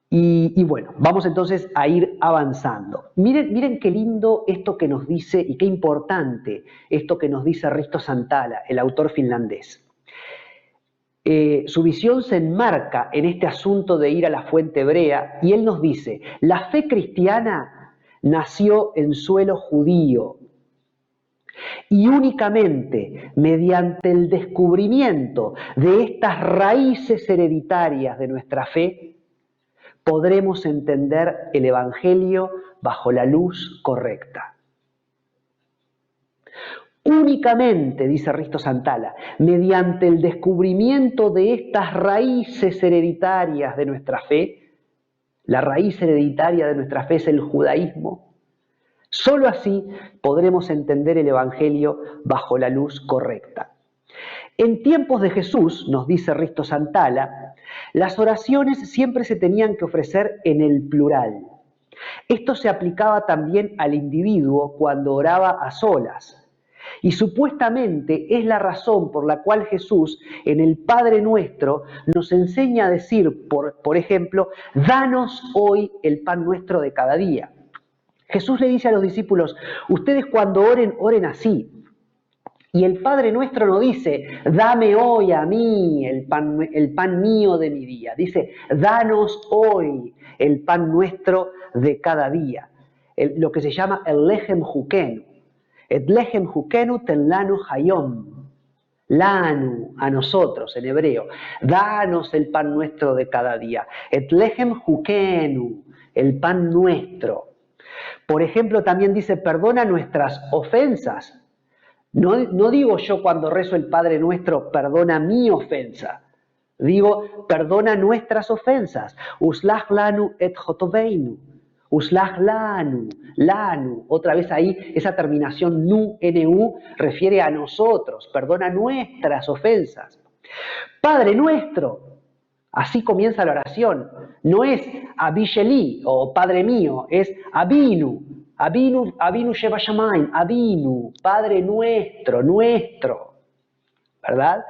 Y bueno, vamos entonces a ir avanzando. Miren qué lindo esto que nos dice y qué importante esto que nos dice Risto Santala, el autor finlandés. Su visión se enmarca en este asunto de ir a la fuente hebrea y él nos dice, la fe cristiana nació en suelo judío y únicamente mediante el descubrimiento de estas raíces hereditarias de nuestra fe podremos entender el Evangelio bajo la luz correcta. Únicamente, dice Risto Santala, mediante el descubrimiento de estas raíces hereditarias de nuestra fe, la raíz hereditaria de nuestra fe es el judaísmo, solo así podremos entender el Evangelio bajo la luz correcta. En tiempos de Jesús, nos dice Risto Santala, las oraciones siempre se tenían que ofrecer en el plural. Esto se aplicaba también al individuo cuando oraba a solas. Y supuestamente es la razón por la cual Jesús en el Padre Nuestro nos enseña a decir, por ejemplo, danos hoy el pan nuestro de cada día. Jesús le dice a los discípulos, ustedes cuando oren, oren así. Y el Padre Nuestro no dice, dame hoy a mí el pan mío de mi día. Dice, danos hoy el pan nuestro de cada día. Lo que se llama el lechem jukenu. Et lechem jukenu ten lanu hayom. Lanu, a nosotros en hebreo. Danos el pan nuestro de cada día. Et lechem jukenu, el pan nuestro. Por ejemplo, también dice, perdona nuestras ofensas. No digo yo cuando rezo el Padre Nuestro, perdona mi ofensa. Digo, perdona nuestras ofensas. Uslach lanu et jotoveinu. Uslach lanu, lanu. Otra vez ahí, esa terminación nu, nu, refiere a nosotros. Perdona nuestras ofensas. Padre Nuestro. Así comienza la oración. No es Abisheli o Padre mío, es Abinu. Abinu Sheva Shamayim, Abinu, Padre Nuestro, nuestro. ¿Verdad?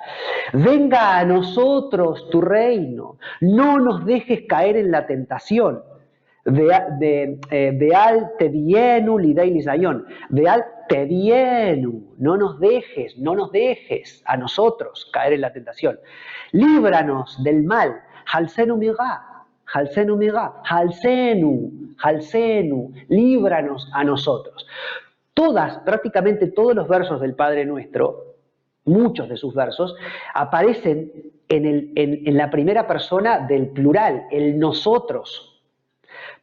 Venga a nosotros tu reino. No nos dejes caer en la tentación. Veal tevienu lidei lisayon. Veal tevienu. No nos dejes a nosotros caer en la tentación. Líbranos del mal. Halsenu miga, halsenu miga, halsenu, líbranos a nosotros. Prácticamente todos los versos del Padre Nuestro, muchos de sus versos, aparecen en la primera persona del plural, el nosotros.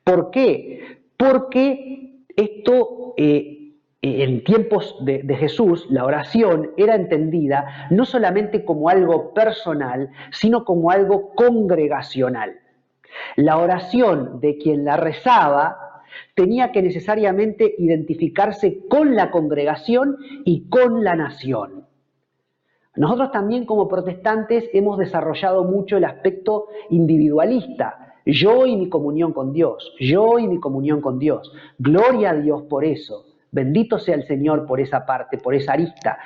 ¿Por qué? Porque esto, en tiempos de Jesús, la oración era entendida no solamente como algo personal, sino como algo congregacional. La oración de quien la rezaba tenía que necesariamente identificarse con la congregación y con la nación. Nosotros también como protestantes hemos desarrollado mucho el aspecto individualista. Yo y mi comunión con Dios, yo y mi comunión con Dios. Gloria a Dios por eso. Bendito sea el Señor por esa parte, por esa arista,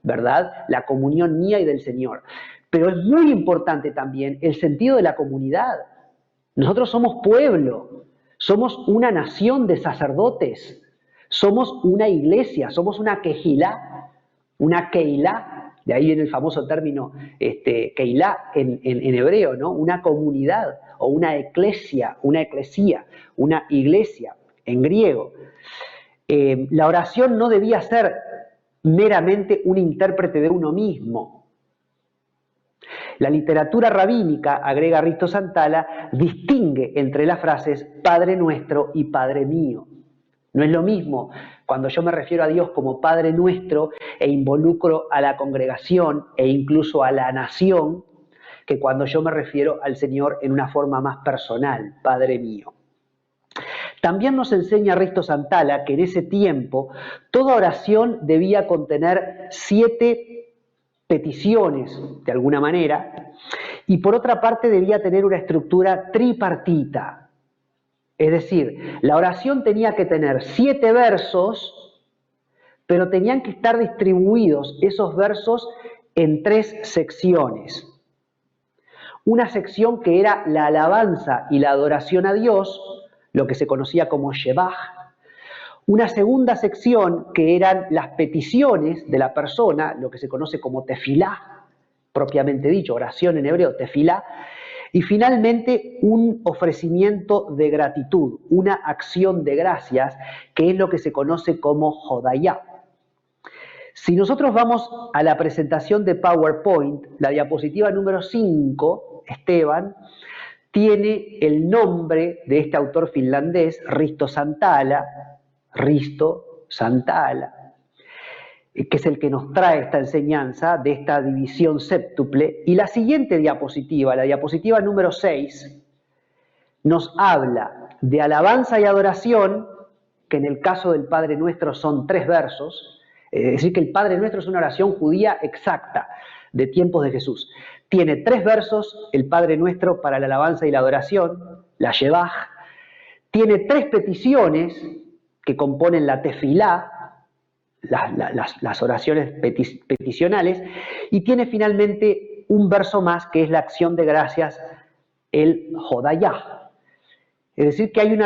¿verdad? La comunión mía y del Señor. Pero es muy importante también el sentido de la comunidad. Nosotros somos pueblo, somos una nación de sacerdotes, somos una iglesia, somos una kehilá, de ahí viene el famoso término kehilá en hebreo, ¿no? Una comunidad o una eclesia, una iglesia en griego. La oración no debía ser meramente un intérprete de uno mismo. La literatura rabínica, agrega Risto Santala, distingue entre las frases Padre nuestro y Padre mío. No es lo mismo cuando yo me refiero a Dios como Padre nuestro e involucro a la congregación e incluso a la nación, que cuando yo me refiero al Señor en una forma más personal, Padre mío. También nos enseña Risto Santala que en ese tiempo toda oración debía contener 7 peticiones, de alguna manera, y por otra parte debía tener una estructura tripartita. Es decir, la oración tenía que tener 7 versos, pero tenían que estar distribuidos esos versos en 3 secciones. Una sección que era la alabanza y la adoración a Dios, lo que se conocía como Shebach. Una segunda sección que eran las peticiones de la persona, lo que se conoce como tefilá, propiamente dicho, oración en hebreo, tefilá. Y finalmente un ofrecimiento de gratitud, una acción de gracias, que es lo que se conoce como Hodayá. Si nosotros vamos a la presentación de PowerPoint, la diapositiva número 5, Esteban, tiene el nombre de este autor finlandés, Risto Santala, que es el que nos trae esta enseñanza de esta división séptuple. Y la siguiente diapositiva, la diapositiva número 6, nos habla de alabanza y adoración, que en el caso del Padre Nuestro son 3 versos, es decir, que el Padre Nuestro es una oración judía exacta, de tiempos de Jesús. Tiene 3 versos, el Padre Nuestro, para la alabanza y la adoración, la Shebach. Tiene 3 peticiones que componen la tefilá, las oraciones peticionales, y tiene finalmente un verso más que es la acción de gracias, el Hodayá. Es decir, que hay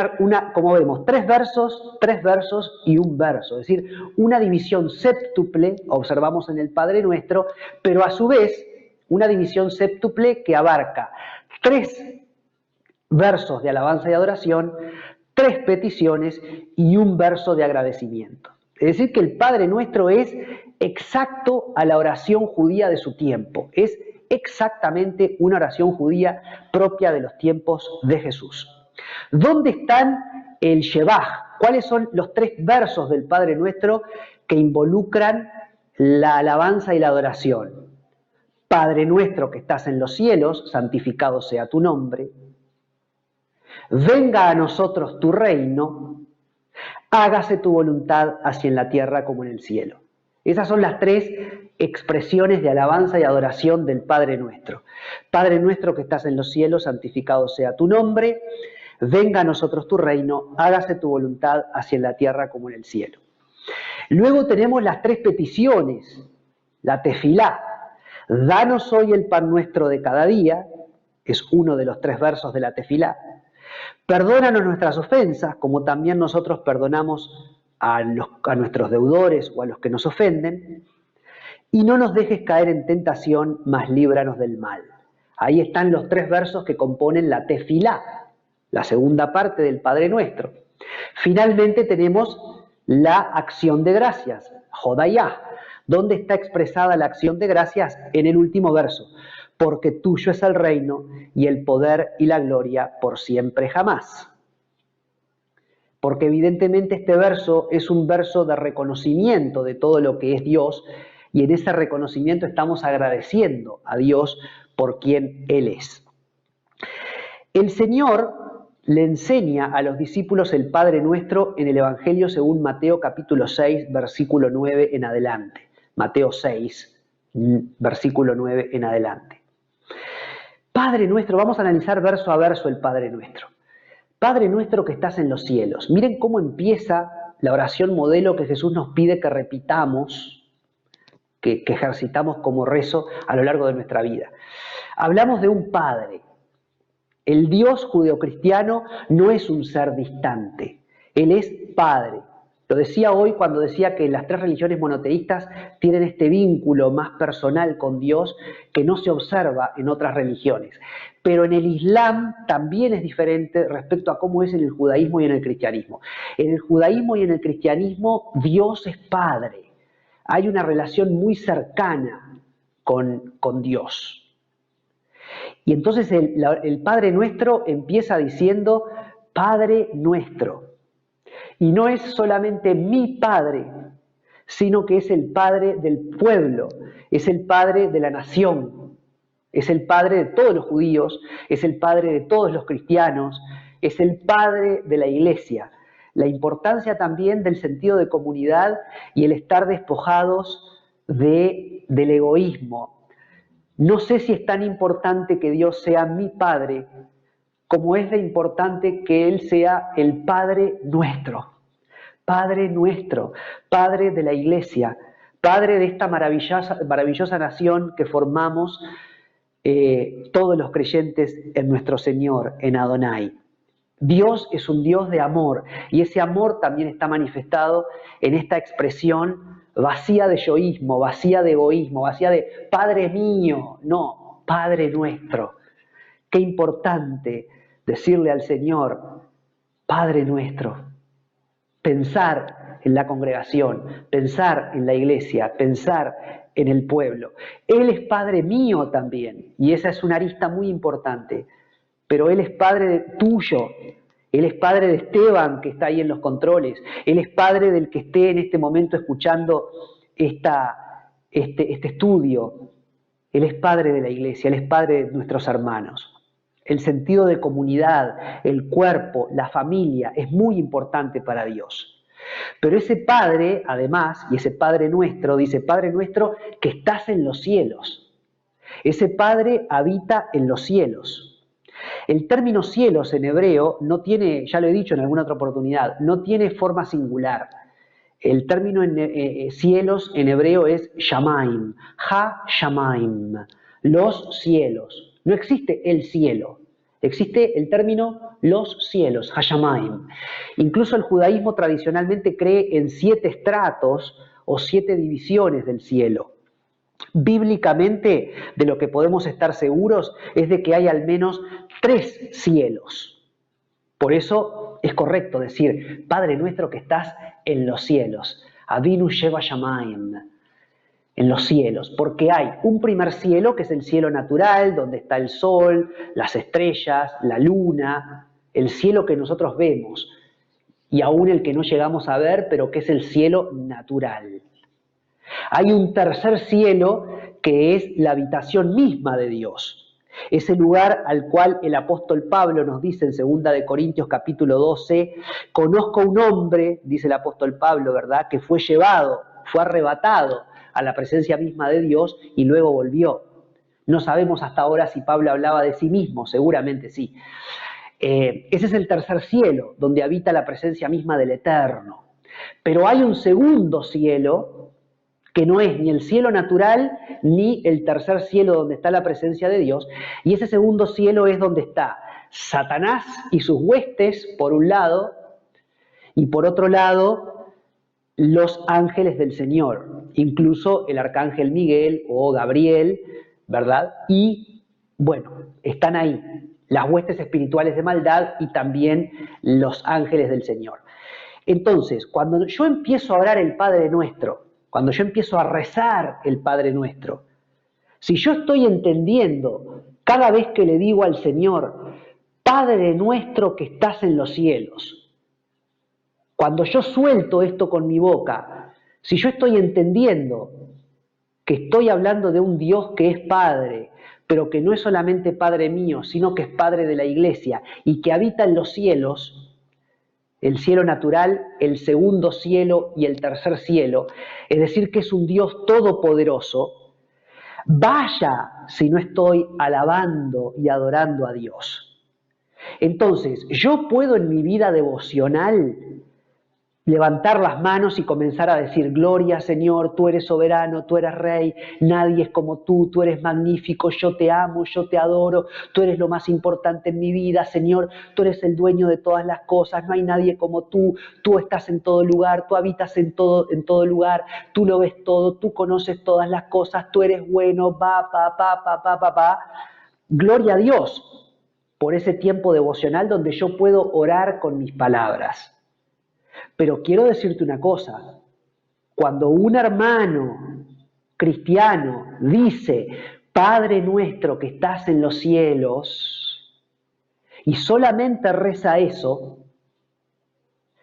como vemos, 3 versos y un verso. Es decir, una división séptuple, observamos en el Padre Nuestro, pero a su vez una división séptuple que abarca 3 versos de alabanza y adoración, 3 peticiones y un verso de agradecimiento. Es decir, que el Padre Nuestro es exacto a la oración judía de su tiempo. Es exactamente una oración judía propia de los tiempos de Jesús. ¿Dónde están el Shebach? ¿Cuáles son los 3 versos del Padre Nuestro que involucran la alabanza y la adoración? Padre nuestro que estás en los cielos, santificado sea tu nombre. Venga a nosotros tu reino, hágase tu voluntad así en la tierra como en el cielo. Esas son las 3 expresiones de alabanza y adoración del Padre Nuestro. Padre nuestro que estás en los cielos, santificado sea tu nombre. Venga a nosotros tu reino, hágase tu voluntad así en la tierra como en el cielo. Luego tenemos las 3 peticiones, la tefilá. Danos hoy el pan nuestro de cada día, es uno de los 3 versos de la tefilá. Perdónanos nuestras ofensas, como también nosotros perdonamos a nuestros deudores o a los que nos ofenden. Y no nos dejes caer en tentación, mas líbranos del mal. Ahí están los 3 versos que componen la tefilá, la segunda parte del Padre Nuestro. Finalmente tenemos la acción de gracias, Hodayá. ¿Dónde está expresada la acción de gracias? En el último verso. Porque tuyo es el reino y el poder y la gloria por siempre jamás. Porque evidentemente este verso es un verso de reconocimiento de todo lo que es Dios, y en ese reconocimiento estamos agradeciendo a Dios por quien Él es. El Señor le enseña a los discípulos el Padre Nuestro en el Evangelio según Mateo capítulo 6, versículo 9 en adelante. Mateo 6, versículo 9 en adelante. Padre Nuestro, vamos a analizar verso a verso el Padre Nuestro. Padre Nuestro que estás en los cielos. Miren cómo empieza la oración modelo que Jesús nos pide que repitamos, que ejercitamos como rezo a lo largo de nuestra vida. Hablamos de un Padre. El Dios judeocristiano no es un ser distante, Él es Padre. Lo decía hoy cuando decía que las 3 religiones monoteístas tienen este vínculo más personal con Dios que no se observa en otras religiones. Pero en el Islam también es diferente respecto a cómo es en el judaísmo y en el cristianismo. En el judaísmo y en el cristianismo Dios es Padre. Hay una relación muy cercana con Dios. Y entonces el Padre Nuestro empieza diciendo Padre Nuestro. Y no es solamente mi Padre, sino que es el Padre del pueblo, es el Padre de la nación, es el Padre de todos los judíos, es el Padre de todos los cristianos, es el Padre de la Iglesia. La importancia también del sentido de comunidad y el estar despojados del egoísmo. No sé si es tan importante que Dios sea mi Padre como es de importante que Él sea el Padre nuestro. Padre nuestro, Padre de la Iglesia, Padre de esta maravillosa nación que formamos todos los creyentes en nuestro Señor, en Adonai. Dios es un Dios de amor y ese amor también está manifestado en esta expresión vacía de yoísmo, vacía de egoísmo, vacía de Padre mío, no, Padre nuestro. Qué importante decirle al Señor, Padre nuestro. Pensar en la congregación, pensar en la iglesia, pensar en el pueblo. Él es Padre mío también, y esa es una arista muy importante, pero Él es Padre tuyo, Él es Padre de Esteban, que está ahí en los controles, Él es Padre del que esté en este momento escuchando este estudio, Él es Padre de la iglesia, Él es Padre de nuestros hermanos. El sentido de comunidad, el cuerpo, la familia, es muy importante para Dios. Pero ese Padre, además, y ese Padre nuestro, dice, Padre nuestro que estás en los cielos. Ese Padre habita en los cielos. El término cielos en hebreo no tiene, ya lo he dicho en alguna otra oportunidad, no tiene forma singular. El término cielos en hebreo es shamaim, ha-shamaim, los cielos. No existe el cielo, existe el término los cielos, ha-shamaim. Incluso el judaísmo tradicionalmente cree en 7 estratos o 7 divisiones del cielo. Bíblicamente, de lo que podemos estar seguros es de que hay al menos 3 cielos. Por eso es correcto decir, Padre nuestro que estás en los cielos, Avinu Sheva Shamayim, en los cielos, porque hay un primer cielo que es el cielo natural, donde está el sol, las estrellas, la luna, el cielo que nosotros vemos, y aún el que no llegamos a ver, pero que es el cielo natural. Hay un tercer cielo que es la habitación misma de Dios. Ese lugar al cual el apóstol Pablo nos dice en 2 de Corintios capítulo 12, conozco un hombre, dice el apóstol Pablo, ¿verdad?, que fue llevado, fue arrebatado a la presencia misma de Dios y luego volvió. No sabemos hasta ahora si Pablo hablaba de sí mismo, seguramente sí. Ese es el tercer cielo, donde habita la presencia misma del Eterno. Pero hay un segundo cielo, que no es ni el cielo natural ni el tercer cielo donde está la presencia de Dios, y ese segundo cielo es donde está Satanás y sus huestes, por un lado, y por otro lado, los ángeles del Señor, incluso el arcángel Miguel o Gabriel, ¿verdad? Y, bueno, están ahí las huestes espirituales de maldad y también los ángeles del Señor. Entonces, cuando yo empiezo a orar el Padre Nuestro, cuando yo empiezo a rezar el Padre Nuestro, si yo estoy entendiendo cada vez que le digo al Señor, Padre Nuestro que estás en los cielos, cuando yo suelto esto con mi boca, si yo estoy entendiendo que estoy hablando de un Dios que es Padre, pero que no es solamente Padre mío, sino que es Padre de la Iglesia y que habita en los cielos, el cielo natural, el segundo cielo y el tercer cielo, es decir, que es un Dios todopoderoso, vaya si no estoy alabando y adorando a Dios. Entonces, yo puedo en mi vida devocional levantar las manos y comenzar a decir, gloria Señor, tú eres soberano, tú eres rey, nadie es como tú eres magnífico, yo te amo, yo te adoro, tú eres lo más importante en mi vida, Señor, tú eres el dueño de todas las cosas, no hay nadie como tú estás en todo lugar, tú habitas en todo lugar, tú lo ves todo, tú conoces todas las cosas, tú eres bueno, Gloria a Dios por ese tiempo devocional donde yo puedo orar con mis palabras. Pero quiero decirte una cosa, cuando un hermano cristiano dice, Padre nuestro que estás en los cielos, y solamente reza eso,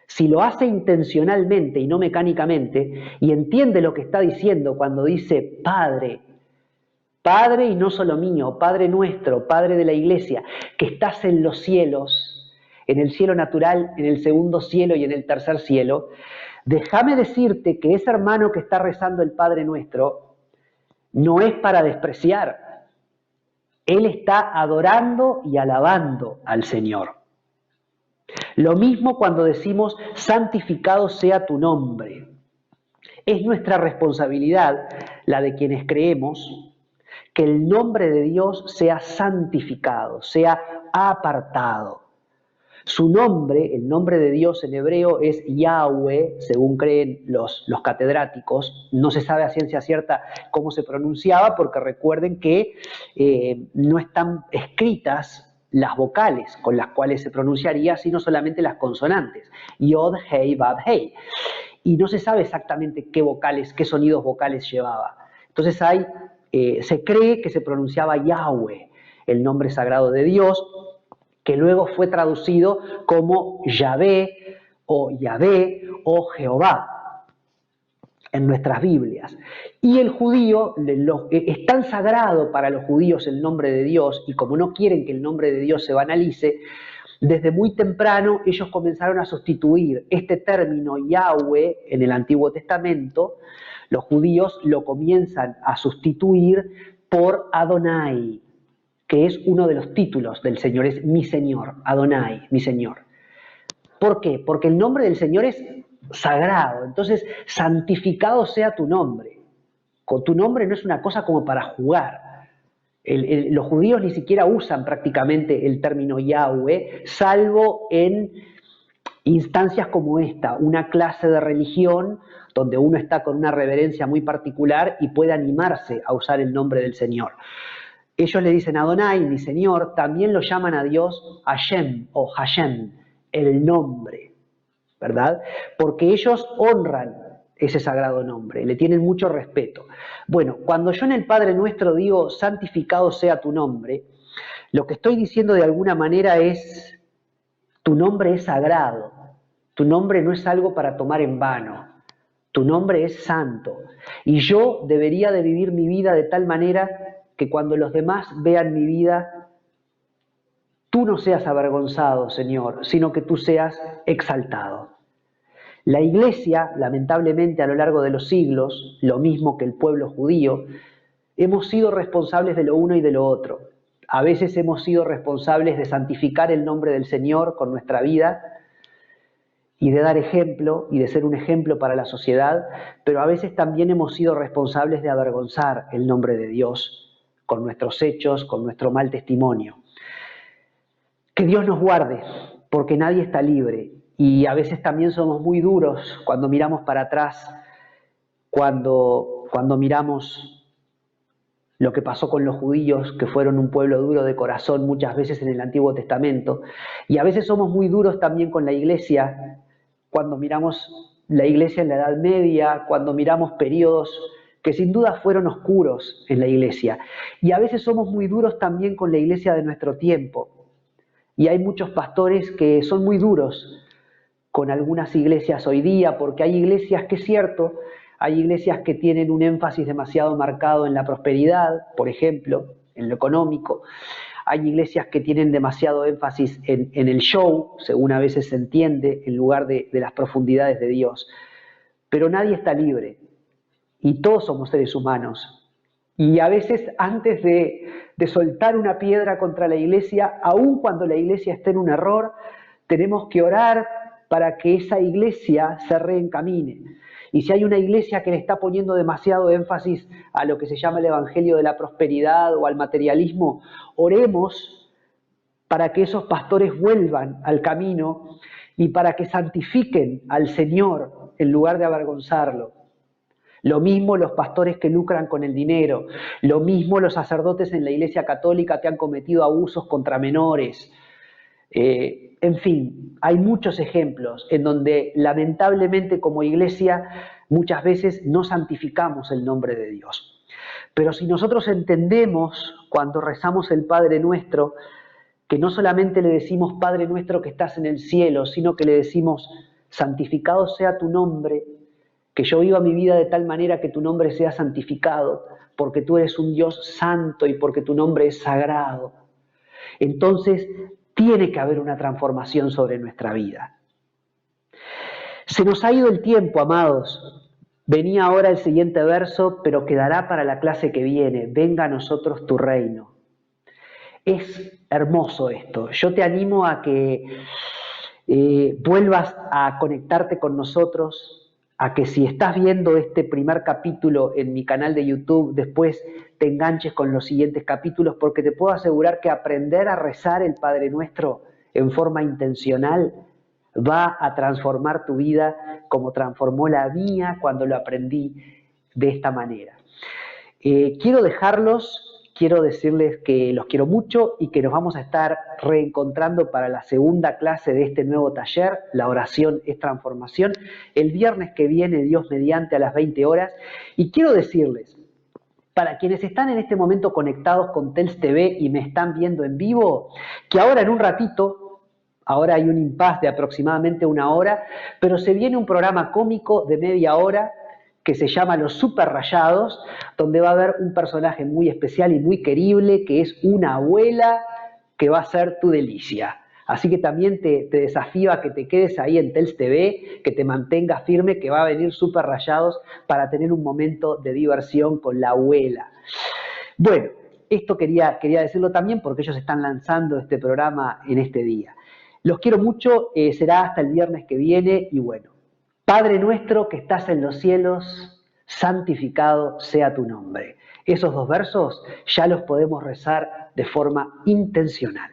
si lo hace intencionalmente y no mecánicamente, y entiende lo que está diciendo cuando dice Padre, Padre y no solo mío, Padre nuestro, Padre de la iglesia, que estás en los cielos, en el cielo natural, en el segundo cielo y en el tercer cielo, déjame decirte que ese hermano que está rezando el Padre nuestro no es para despreciar. Él está adorando y alabando al Señor. Lo mismo cuando decimos santificado sea tu nombre. Es nuestra responsabilidad, la de quienes creemos, que el nombre de Dios sea santificado, sea apartado. Su nombre, el nombre de Dios en hebreo es Yahweh, según creen los catedráticos. No se sabe a ciencia cierta cómo se pronunciaba, porque recuerden que no están escritas las vocales con las cuales se pronunciaría, sino solamente las consonantes. Yod, Hei, Vav, Hei. Y no se sabe exactamente qué vocales, qué sonidos vocales llevaba. Entonces se cree que se pronunciaba Yahweh, el nombre sagrado de Dios, que luego fue traducido como Yahvé o Yahvé o Jehová en nuestras Biblias. Y el judío, es tan sagrado para los judíos el nombre de Dios, y como no quieren que el nombre de Dios se banalice, desde muy temprano ellos comenzaron a sustituir este término Yahweh en el Antiguo Testamento. Los judíos lo comienzan a sustituir por Adonai, que es uno de los títulos del Señor, es mi Señor, Adonai, mi Señor. ¿Por qué? Porque el nombre del Señor es sagrado, entonces santificado sea tu nombre. Con tu nombre no es una cosa como para jugar. Los judíos ni siquiera usan prácticamente el término Yahweh, salvo en instancias como esta, una clase de religión donde uno está con una reverencia muy particular y puede animarse a usar el nombre del Señor. Ellos le dicen Adonai, mi Señor, también lo llaman a Dios Hashem o Hashem, el nombre, ¿verdad? Porque ellos honran ese sagrado nombre, le tienen mucho respeto. Bueno, cuando yo en el Padre Nuestro digo santificado sea tu nombre, lo que estoy diciendo de alguna manera es, tu nombre es sagrado, tu nombre no es algo para tomar en vano, tu nombre es santo, y yo debería de vivir mi vida de tal manera que cuando los demás vean mi vida, tú no seas avergonzado, Señor, sino que tú seas exaltado. La Iglesia, lamentablemente a lo largo de los siglos, lo mismo que el pueblo judío, hemos sido responsables de lo uno y de lo otro. A veces hemos sido responsables de santificar el nombre del Señor con nuestra vida y de dar ejemplo y de ser un ejemplo para la sociedad, pero a veces también hemos sido responsables de avergonzar el nombre de Dios con nuestros hechos, con nuestro mal testimonio. Que Dios nos guarde, porque nadie está libre, y a veces también somos muy duros cuando miramos para atrás, cuando miramos lo que pasó con los judíos, que fueron un pueblo duro de corazón muchas veces en el Antiguo Testamento, y a veces somos muy duros también con la Iglesia, cuando miramos la Iglesia en la Edad Media, cuando miramos periodos que sin duda fueron oscuros en la Iglesia. Y a veces somos muy duros también con la Iglesia de nuestro tiempo. Y hay muchos pastores que son muy duros con algunas iglesias hoy día, porque hay iglesias que es cierto, hay iglesias que tienen un énfasis demasiado marcado en la prosperidad, por ejemplo, en lo económico. Hay iglesias que tienen demasiado énfasis en el show, según a veces se entiende, en lugar de las profundidades de Dios. Pero nadie está libre. Y todos somos seres humanos. Y a veces antes de soltar una piedra contra la iglesia, aun cuando la iglesia esté en un error, tenemos que orar para que esa iglesia se reencamine. Y si hay una iglesia que le está poniendo demasiado énfasis a lo que se llama el evangelio de la prosperidad o al materialismo, oremos para que esos pastores vuelvan al camino y para que santifiquen al Señor en lugar de avergonzarlo. Lo mismo los pastores que lucran con el dinero, lo mismo los sacerdotes en la Iglesia Católica que han cometido abusos contra menores. En fin, hay muchos ejemplos en donde lamentablemente como Iglesia muchas veces no santificamos el nombre de Dios. Pero si nosotros entendemos cuando rezamos el Padre Nuestro, que no solamente le decimos Padre Nuestro que estás en el cielo, sino que le decimos santificado sea tu nombre, que yo viva mi vida de tal manera que tu nombre sea santificado, porque tú eres un Dios santo y porque tu nombre es sagrado. Entonces, tiene que haber una transformación sobre nuestra vida. Se nos ha ido el tiempo, amados. Venía ahora el siguiente verso, pero quedará para la clase que viene. Venga a nosotros tu reino. Es hermoso esto. Yo te animo a que vuelvas a conectarte con nosotros, a que si estás viendo este primer capítulo en mi canal de YouTube, después te enganches con los siguientes capítulos, porque te puedo asegurar que aprender a rezar el Padre Nuestro en forma intencional va a transformar tu vida como transformó la mía cuando lo aprendí de esta manera. Quiero decirles que los quiero mucho y que nos vamos a estar reencontrando para la segunda clase de este nuevo taller, La oración es transformación, el viernes que viene, Dios mediante, a las 20 horas. Y quiero decirles, para quienes están en este momento conectados con TELS TV y me están viendo en vivo, que ahora en un ratito, ahora hay un impasse de aproximadamente 1 hora, pero se viene un programa cómico de media hora que se llama Los Super Rayados, donde va a haber un personaje muy especial y muy querible, que es una abuela que va a ser tu delicia. Así que también te desafío a que te quedes ahí en TELS TV, que te mantengas firme, que va a venir Super Rayados para tener un momento de diversión con la abuela. Bueno, esto quería decirlo también porque ellos están lanzando este programa en este día. Los quiero mucho, será hasta el viernes que viene y bueno. Padre nuestro que estás en los cielos, santificado sea tu nombre. Esos 2 versos ya los podemos rezar de forma intencional.